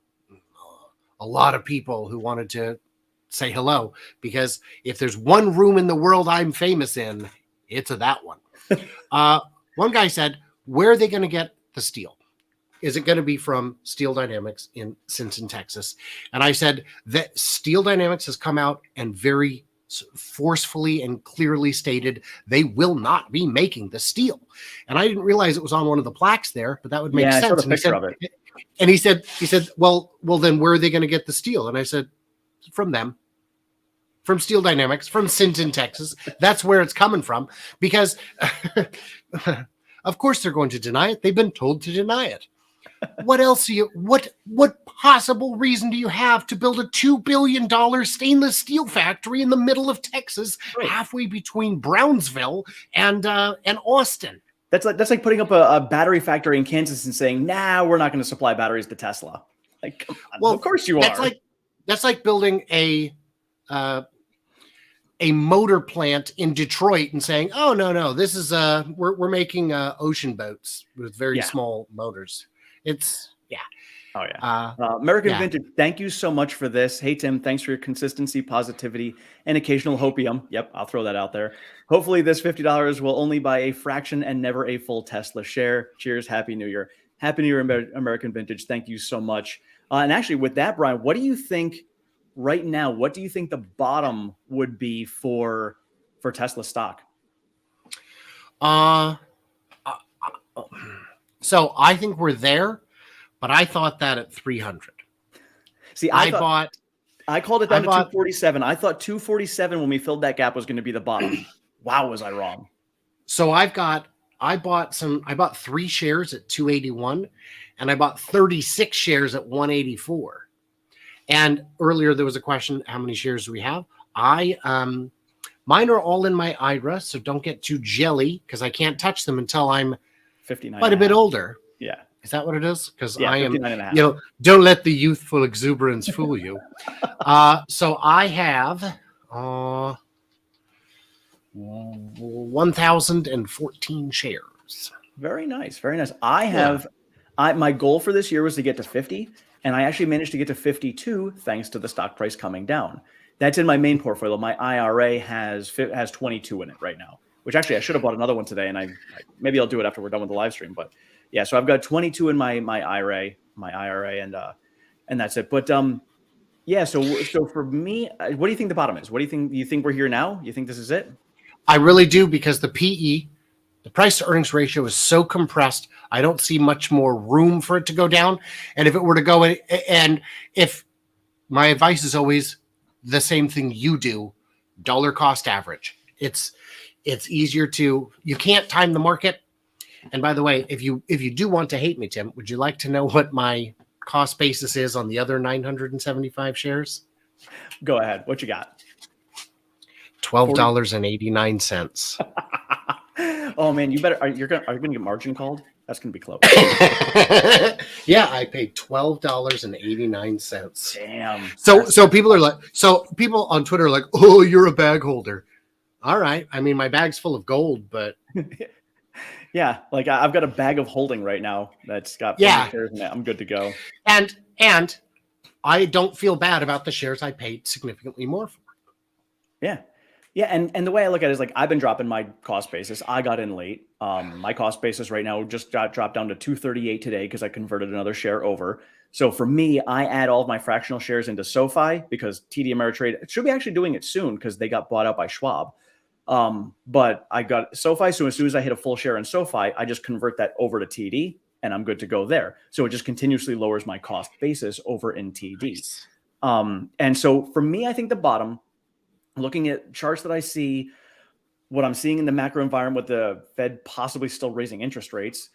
a lot of people who wanted to say hello, because if there's one room in the world I'm famous in, it's that one. One guy said, where are they going to get the steel? Is it going to be from Steel Dynamics in Sinton, Texas? And I said that Steel Dynamics has come out and very forcefully and clearly stated they will not be making the steel. And I didn't realize it was on one of the plaques there, but that would make sense. I saw the picture of it. And he said, well, then where are they going to get the steel? And I said, from them, from Steel Dynamics, from Sinton, Texas. That's where it's coming from, because of course they're going to deny it. They've been told to deny it. What else what possible reason do you have to build a $2 billion stainless steel factory in the middle of Texas, halfway between Brownsville and Austin? That's like putting up a battery factory in Kansas and saying, nah, we're not going to supply batteries to Tesla. Like, come on. Well, of course you are. That's like building a motor plant in Detroit and saying, oh, no, this is we're making ocean boats with very small motors. It's Oh yeah. American Vintage, thank you so much for this. Hey Tim, thanks for your consistency, positivity, and occasional hopium. Yep, I'll throw that out there. Hopefully this $50 will only buy a fraction and never a full Tesla share. Cheers, Happy New Year. Happy New Year, American Vintage. Thank you so much. And actually with that, Brian, what do you think right now? What do you think the bottom would be for Tesla stock? So I think we're there, but I thought that at 300. See, I called it down to 247. I thought 247 when we filled that gap was going to be the bottom. Wow, was I wrong? So I bought 3 shares at 281, and I bought 36 shares at 184. And earlier there was a question, how many shares do we have? Mine are all in my IRA, so don't get too jelly, because I can't touch them until I'm 59 quite a bit older. Yeah. Is that what it is? Because I am, don't let the youthful exuberance fool you. So I have 1,014 shares. Very nice. Very nice. My goal for this year was to get to 50, and I actually managed to get to 52 thanks to the stock price coming down. That's in my main portfolio. My IRA has 22 in it right now, which actually I should have bought another one today, and maybe I'll do it after we're done with the live stream. But yeah, so I've got 22 in my IRA, and that's it. But so for me, what do you think the bottom is? What do you think? You think we're here now? You think this is it? I really do, because the PE The price to earnings ratio is so compressed. I don't see much more room for it to go down. And if it were to go in, and if my advice is always the same thing you do, dollar cost average. It's easier to, you can't time the market. And by the way, if you do want to hate me, Tim, would you like to know what my cost basis is on the other 975 shares? Go ahead. What you got? $12.89. Oh man, you better. Are you gonna get margin called? That's gonna be close. Yeah, I paid $12.89. Damn. So people are like, so people on Twitter are like, oh, you're a bag holder. All right. I mean, my bag's full of gold, but yeah, like I've got a bag of holding right now that's got shares in it. I'm good to go. And I don't feel bad about the shares I paid significantly more for. Yeah. Yeah, and the way I look at it is like I've been dropping my cost basis. I got in late. My cost basis right now just got dropped down to 238 today because I converted another share over. So for me, I add all of my fractional shares into SoFi because TD Ameritrade should be actually doing it soon because they got bought out by Schwab. But I got SoFi, so as soon as I hit a full share in SoFi, I just convert that over to TD and I'm good to go there. So it just continuously lowers my cost basis over in TD. And so for me, I think the bottom, looking at charts that I see, what I'm seeing in the macro environment with the Fed possibly still raising interest rates,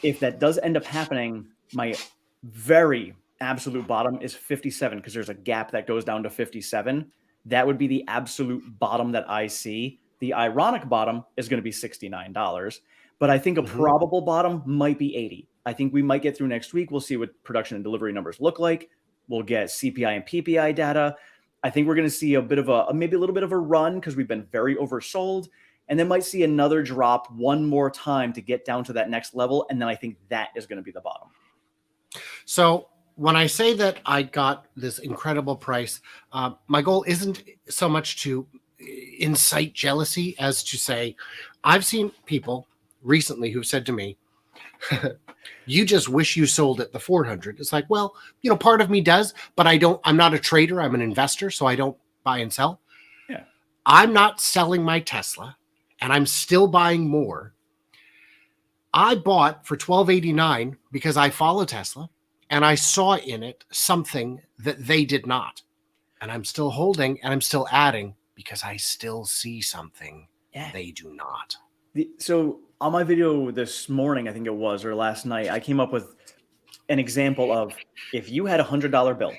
if that does end up happening, my very absolute bottom is 57 because there's a gap that goes down to 57. That would be the absolute bottom that I see. The ironic bottom is going to be $69, but I think a probable bottom might be 80. I think we might get through next week. We'll see what production and delivery numbers look like. We'll get CPI and PPI data. I think we're going to see a bit of maybe a little bit of a run because we've been very oversold, and then might see another drop one more time to get down to that next level. And then I think that is going to be the bottom. So when I say that I got this incredible price, my goal isn't so much to incite jealousy as to say, I've seen people recently who've said to me, you just wish you sold at the 400. It's like, well, part of me does, but I'm not a trader. I'm an investor. So I don't buy and sell. Yeah. I'm not selling my Tesla and I'm still buying more. I bought for $12.89 because I follow Tesla and I saw in it something that they did not. And I'm still holding and I'm still adding because I still see something they do not. So on my video this morning, I think it was, or last night, I came up with an example of if you had $100 bill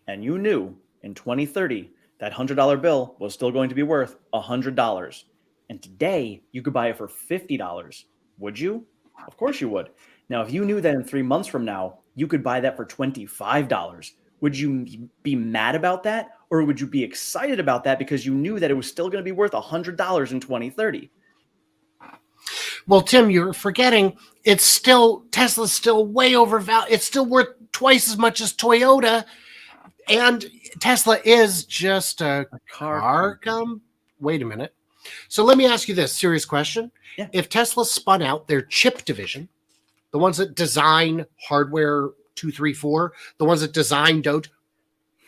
and you knew in 2030 that $100 bill was still going to be worth $100, and today you could buy it for $50, would you? Of course you would. Now, if you knew that in 3 months from now you could buy that for $25, would you be mad about that, or would you be excited about that because you knew that it was still going to be worth $100 in 2030? Well, Tim, you're forgetting Tesla's still way overvalued. It's still worth twice as much as Toyota. And Tesla is just a car company. Wait a minute. So let me ask you this serious question. Yeah. If Tesla spun out their chip division, the ones that design hardware 2, 3, 4, the ones that design Doge,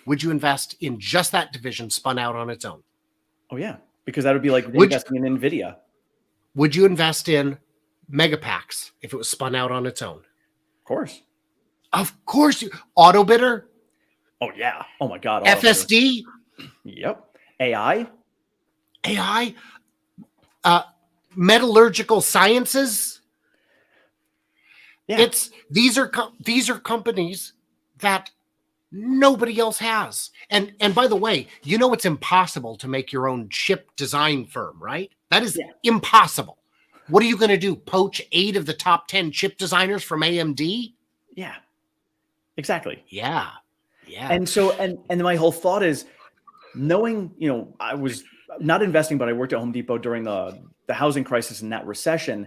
would you invest in just that division spun out on its own? Oh, yeah. Because that would be like investing in NVIDIA. Would you invest in Megapacks if it was spun out on its own? Of course. Of course. Autobidder? Oh, yeah. Oh, my God. FSD? Yep. AI? Metallurgical Sciences? Yeah. These are companies that nobody else has. And by the way, it's impossible to make your own chip design firm, right? That is impossible. What are you going to do? Poach 8 of the top 10 chip designers from AMD? Yeah, exactly. Yeah. And so, and my whole thought is knowing, I was not investing, but I worked at Home Depot during the housing crisis and that recession.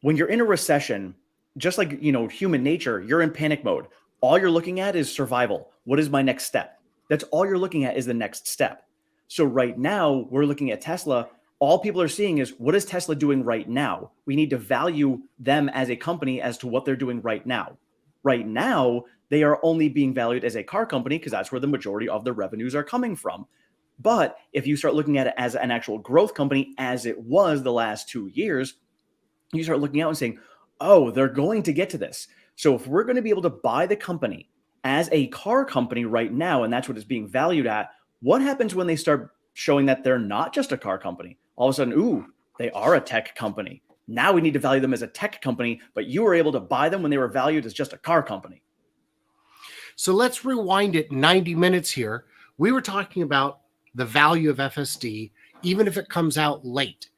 When you're in a recession, just like, human nature, you're in panic mode. All you're looking at is survival. What is my next step? That's all you're looking at is the next step. So right now we're looking at Tesla. All people are seeing is what is Tesla doing right now? We need to value them as a company as to what they're doing right now. Right now, they are only being valued as a car company because that's where the majority of the revenues are coming from. But if you start looking at it as an actual growth company, as it was the last 2 years, you start looking out and saying, oh, they're going to get to this. So if we're going to be able to buy the company as a car company right now, and that's what it's being valued at, what happens when they start showing that they're not just a car company? All of a sudden, ooh, they are a tech company. Now we need to value them as a tech company, but you were able to buy them when they were valued as just a car company. So let's rewind it 90 minutes here. We were talking about the value of FSD, even if it comes out late.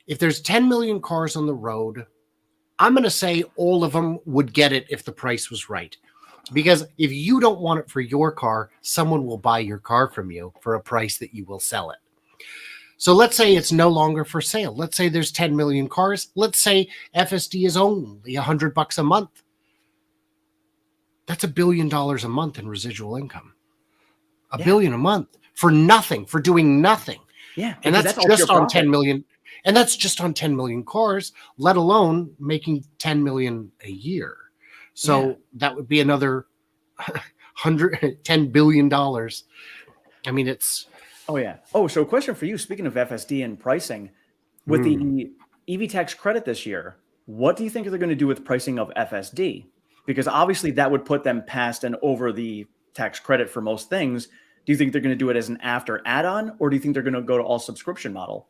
If there's 10 million cars on the road, I'm going to say all of them would get it if the price was right. Because if you don't want it for your car, someone will buy your car from you for a price that you will sell it. So let's say it's no longer for sale. Let's say there's 10 million cars. Let's say FSD is only $100 a month. That's $1 billion a month in residual income. A billion a month for nothing, for doing nothing. Yeah. And that's just on 10 million. And that's just on 10 million cars, let alone making 10 million a year. So that would be another $10 billion. I mean, it's. Oh, yeah. Oh, so a question for you. Speaking of FSD and pricing, with the EV tax credit this year, what do you think they're going to do with pricing of FSD? Because obviously that would put them past and over the tax credit for most things. Do you think they're going to do it as an after add-on, or do you think they're going to go to all subscription model?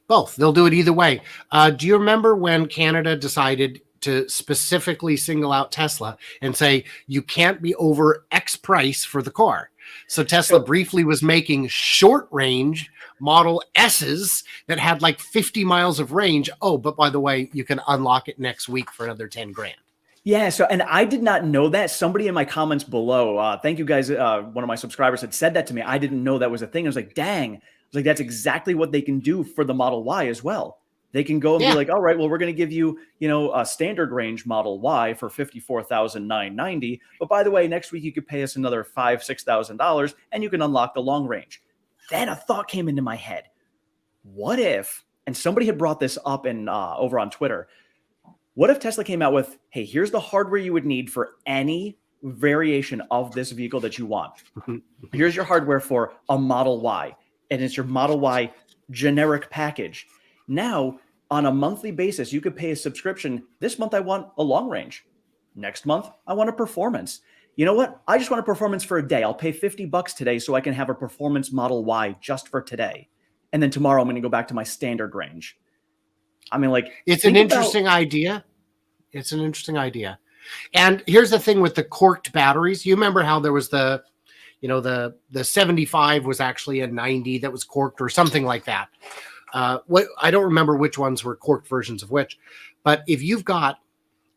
Both. They'll do it either way. Do you remember when Canada decided to specifically single out Tesla and say, you can't be over X price for the car? So Tesla briefly was making short range Model S's that had like 50 miles of range. Oh, but by the way, you can unlock it next week for another 10 grand. Yeah. So, and I did not know that. Somebody in my comments below, thank you guys. One of my subscribers had said that to me. I didn't know that was a thing. I was like, dang. I was like, that's exactly what they can do for the Model Y as well. They can go and be like, all right, well, we're going to give you, a standard range Model Y for $54,990. But by the way, next week you could pay us another $5,000-$6,000 and you can unlock the long range. Then a thought came into my head. What if, and somebody had brought this up in over on Twitter, what if Tesla came out with, hey, here's the hardware you would need for any variation of this vehicle that you want. Here's your hardware for a Model Y, and it's your Model Y generic package. Now, on a monthly basis, you could pay a subscription. This month, I want a long range. Next month, I want a performance. You know what? I just want a performance for a day. I'll pay $50 today so I can have a performance Model Y just for today. And then tomorrow, I'm going to go back to my standard range. I mean, like, it's an interesting idea. It's an interesting idea. And here's the thing with the corked batteries. You remember how there was the 75 was actually a 90 that was corked or something like that. I don't remember which ones were corked versions of which, but if you've got,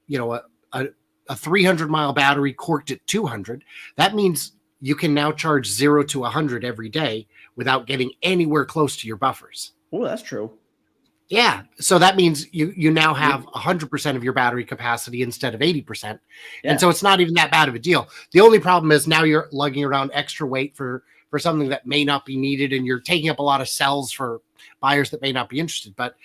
a 300-mile battery corked at 200, that means you can now charge 0 to 100 every day without getting anywhere close to your buffers. Oh, that's true. Yeah. So that means you now have 100% of your battery capacity instead of 80%. Yeah. And so it's not even that bad of a deal. The only problem is now you're lugging around extra weight for something that may not be needed, and you're taking up a lot of cells for buyers that may not be interested. But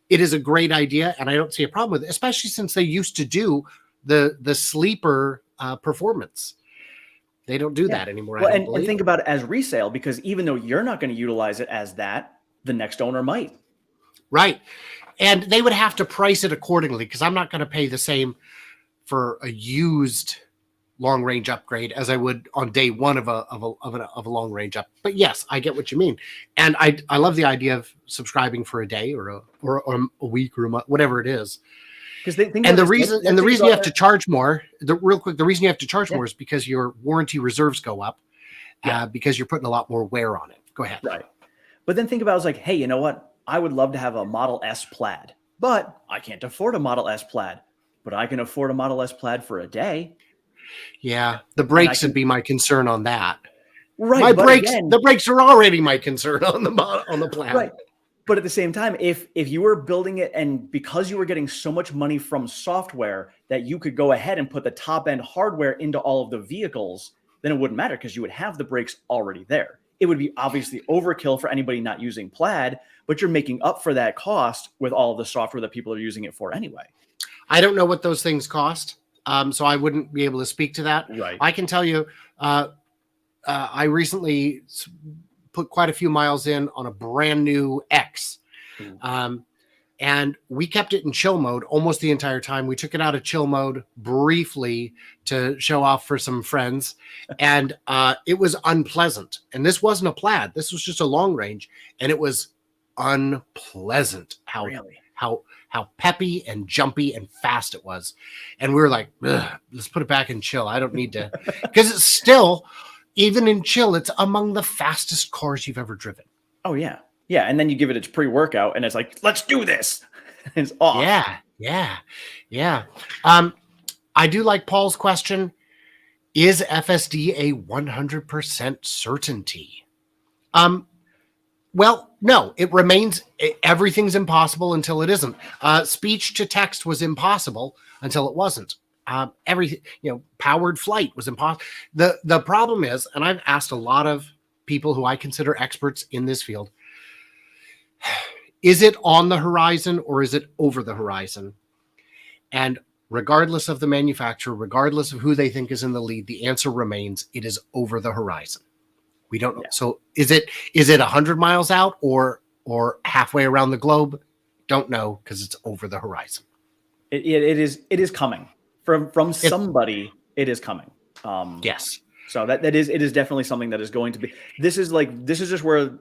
it is a great idea, and I don't see a problem with it, especially since they used to do the sleeper performance. They don't do that anymore. Well, and think about it as resale, because even though you're not going to utilize it as that, the next owner might. Right. And they would have to price it accordingly, because I'm not going to pay the same for a used long range upgrade as I would on day one of a long range up. But yes, I get what you mean. And I love the idea of subscribing for a day or a week or a month, whatever it is. Because the reason you have to charge more, the reason you have to charge more is because your warranty reserves go up, because you're putting a lot more wear on it. Go ahead. Right. But then think about it, it's like, hey, you know what? I would love to have a Model S Plaid, but I can't afford a Model S Plaid, but I can afford a Model S Plaid for a day. Yeah. The brakes would be my concern on that. Right. The brakes are already my concern on the Plaid. Right. But at the same time, if you were building it, and because you were getting so much money from software that you could go ahead and put the top end hardware into all of the vehicles, then it wouldn't matter, because you would have the brakes already there. It would be obviously overkill for anybody not using Plaid, but you're making up for that cost with all of the software that people are using it for anyway. I don't know what those things cost, so I wouldn't be able to speak to that. Right. I can tell you, I recently put quite a few miles in on a brand new X. and we kept it in chill mode almost the entire time. We took it out of chill mode briefly to show off for some friends, and it was unpleasant. And this wasn't a plaid. This was just a long range, and it was unpleasant how peppy and jumpy and fast it was. And we were like, let's put it back in chill. I don't need to, because it's still, even in chill, it's among the fastest cars you've ever driven. Oh yeah. Yeah. And then you give it its pre-workout and it's like, let's do this. It's off. Yeah. I do like Paul's question. Is FSD a 100% certainty? Well, no, it remains, everything's impossible until it isn't. Speech to text was impossible until it wasn't. Everything, powered flight was impossible. The problem is, and I've asked a lot of people who I consider experts in this field, is it on the horizon or is it over the horizon? And regardless of the manufacturer, regardless of who they think is in the lead, the answer remains it is over the horizon. We don't know. Yeah. So is it 100 miles out or halfway around the globe? Don't know, because it's over the horizon. It is coming from somebody. It is coming. Yes. So it is definitely something that is going to be. This is just where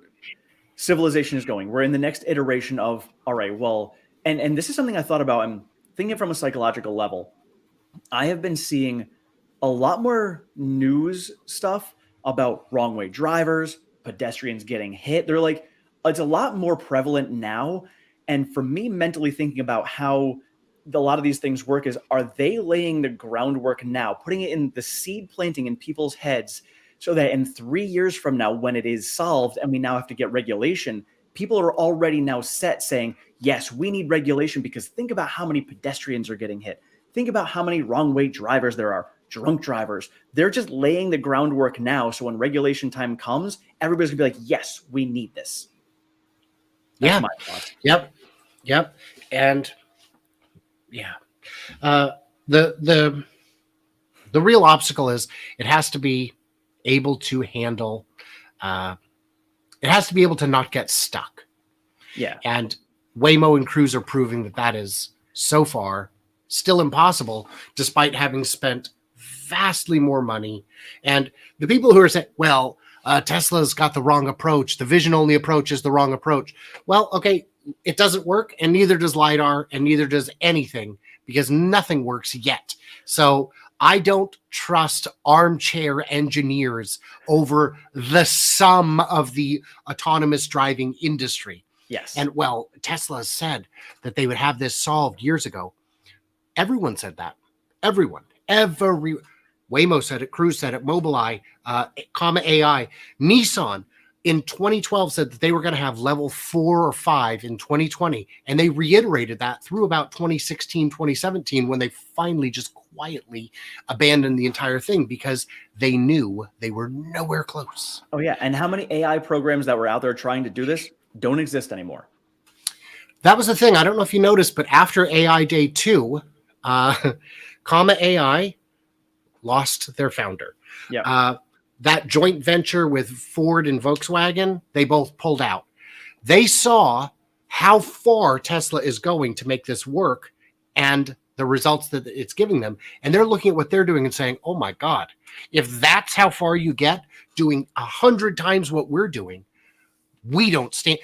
civilization is going. We're in the next iteration of, all right, well, and this is something I thought about. I'm thinking from a psychological level. I have been seeing a lot more news stuff about wrong way drivers, pedestrians getting hit. They're like, it's a lot more prevalent now. And for me, mentally thinking about how a lot of these things work is, are they laying the groundwork now, putting it in the seed planting in people's heads so that in 3 years from now, when it is solved and we now have to get regulation, people are already now set saying, yes, we need regulation, because think about how many pedestrians are getting hit. Think about how many wrong way drivers there are. Drunk drivers. They're just laying the groundwork now. So when regulation time comes, everybody's gonna be like, yes, we need this. That's my thoughts. Yep. And yeah. The real obstacle is it has to be able to handle, it has to be able to not get stuck. Yeah. And Waymo and Cruise are proving that is so far still impossible, despite having spent vastly more money. And the people who are saying, well, Tesla's got the wrong approach. The vision only approach is the wrong approach. Well, okay, it doesn't work, and neither does LiDAR, and neither does anything, because nothing works yet. So I don't trust armchair engineers over the sum of the autonomous driving industry. Yes. And well, Tesla said that they would have this solved years ago. Everyone said that. Everyone. Waymo said it, Cruise said it, Mobileye, Comma AI, Nissan in 2012 said that they were going to have level 4 or 5 in 2020. And they reiterated that through about 2016, 2017, when they finally just quietly abandoned the entire thing because they knew they were nowhere close. Oh, yeah. And how many AI programs that were out there trying to do this don't exist anymore? That was the thing. I don't know if you noticed, but after AI Day 2, Comma AI lost their founder. Yeah. That joint venture with Ford and Volkswagen, they both pulled out. They saw how far Tesla is going to make this work and the results that it's giving them. And they're looking at what they're doing and saying, oh my God, if that's how far you get doing 100 times what we're doing, we don't stand.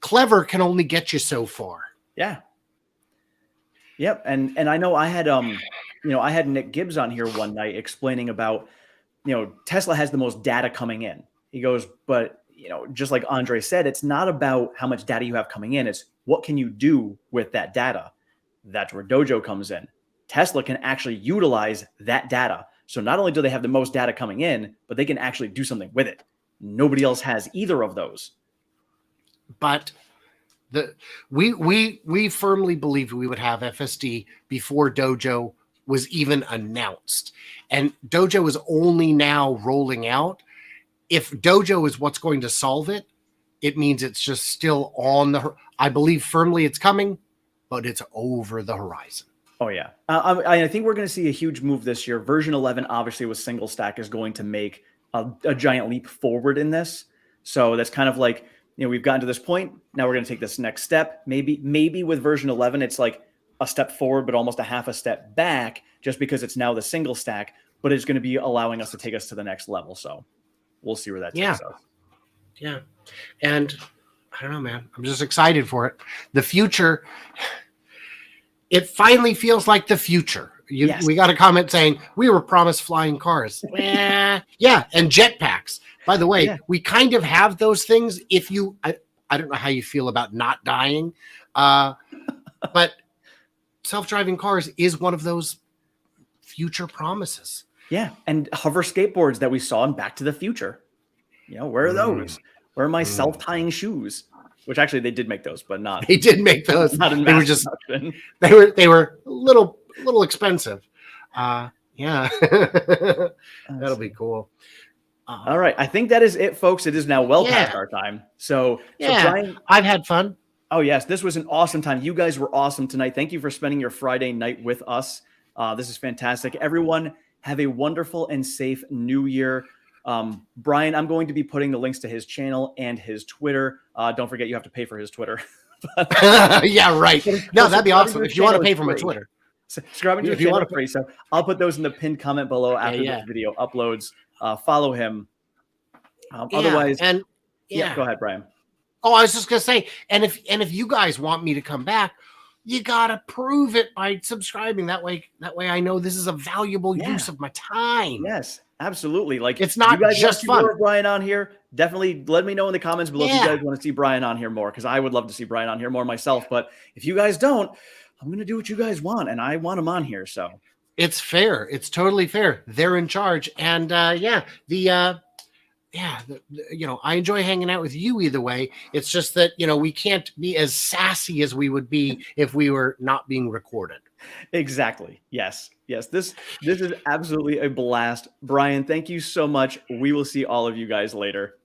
Clever can only get you so far. Yeah. Yep. And I know I had, I had Nick Gibbs on here one night explaining about, Tesla has the most data coming in. He goes, but, just like Andre said, it's not about how much data you have coming in. It's what can you do with that data? That's where Dojo comes in. Tesla can actually utilize that data. So not only do they have the most data coming in, but they can actually do something with it. Nobody else has either of those. But we firmly believed we would have FSD before Dojo was even announced. And Dojo is only now rolling out. If Dojo is what's going to solve it, it means it's just still on the, I believe firmly it's coming, but it's over the horizon. Oh, yeah. I think we're going to see a huge move this year. Version 11, obviously, with single stack is going to make a giant leap forward in this. So that's kind of like, we've gotten to this point. Now we're going to take this next step. Maybe with version 11, it's like a step forward, but almost a half a step back, just because it's now the single stack, but it's going to be allowing us to take us to the next level. So we'll see where that takes us. Yeah. And I don't know, man. I'm just excited for it. The future, it finally feels like the future. We got a comment saying we were promised flying cars. Yeah. And jetpacks. By the way, we kind of have those things. If you, I don't know how you feel about not dying, but self-driving cars is one of those future promises. Yeah. And hover skateboards that we saw in Back to the Future. Where are those? Where are my self-tying shoes? Which actually they did make those, but not. They did make those. Not in they were mass just. production. They were a little expensive. Yeah. That'll be cool. All right. I think that is it, folks. It is now well past our time. So Brian, I've had fun. Oh, yes. This was an awesome time. You guys were awesome tonight. Thank you for spending your Friday night with us. This is fantastic. Everyone, have a wonderful and safe new year. Brian, I'm going to be putting the links to his channel and his Twitter. Don't forget, you have to pay for his Twitter. Yeah, right. No, that'd be awesome. If you want to pay for my Twitter. Subscribe to your channel for free. So I'll put those in the pinned comment below after this video uploads. Follow him. Otherwise, go ahead, Brian. Oh, I was just gonna say, and if you guys want me to come back, you gotta prove it by subscribing. That way I know this is a valuable use of my time. Yes, absolutely. Like, it's not you guys just want to see fun. more Brian on here, definitely let me know in the comments below if you guys want to see Brian on here more, because I would love to see Brian on here more myself. But if you guys don't, I'm gonna do what you guys want, and I want him on here. So it's fair. It's totally fair. They're in charge, and I enjoy hanging out with you either way. It's just that, we can't be as sassy as we would be if we were not being recorded. Exactly. Yes. This is absolutely a blast. Brian, thank you so much. We will see all of you guys later.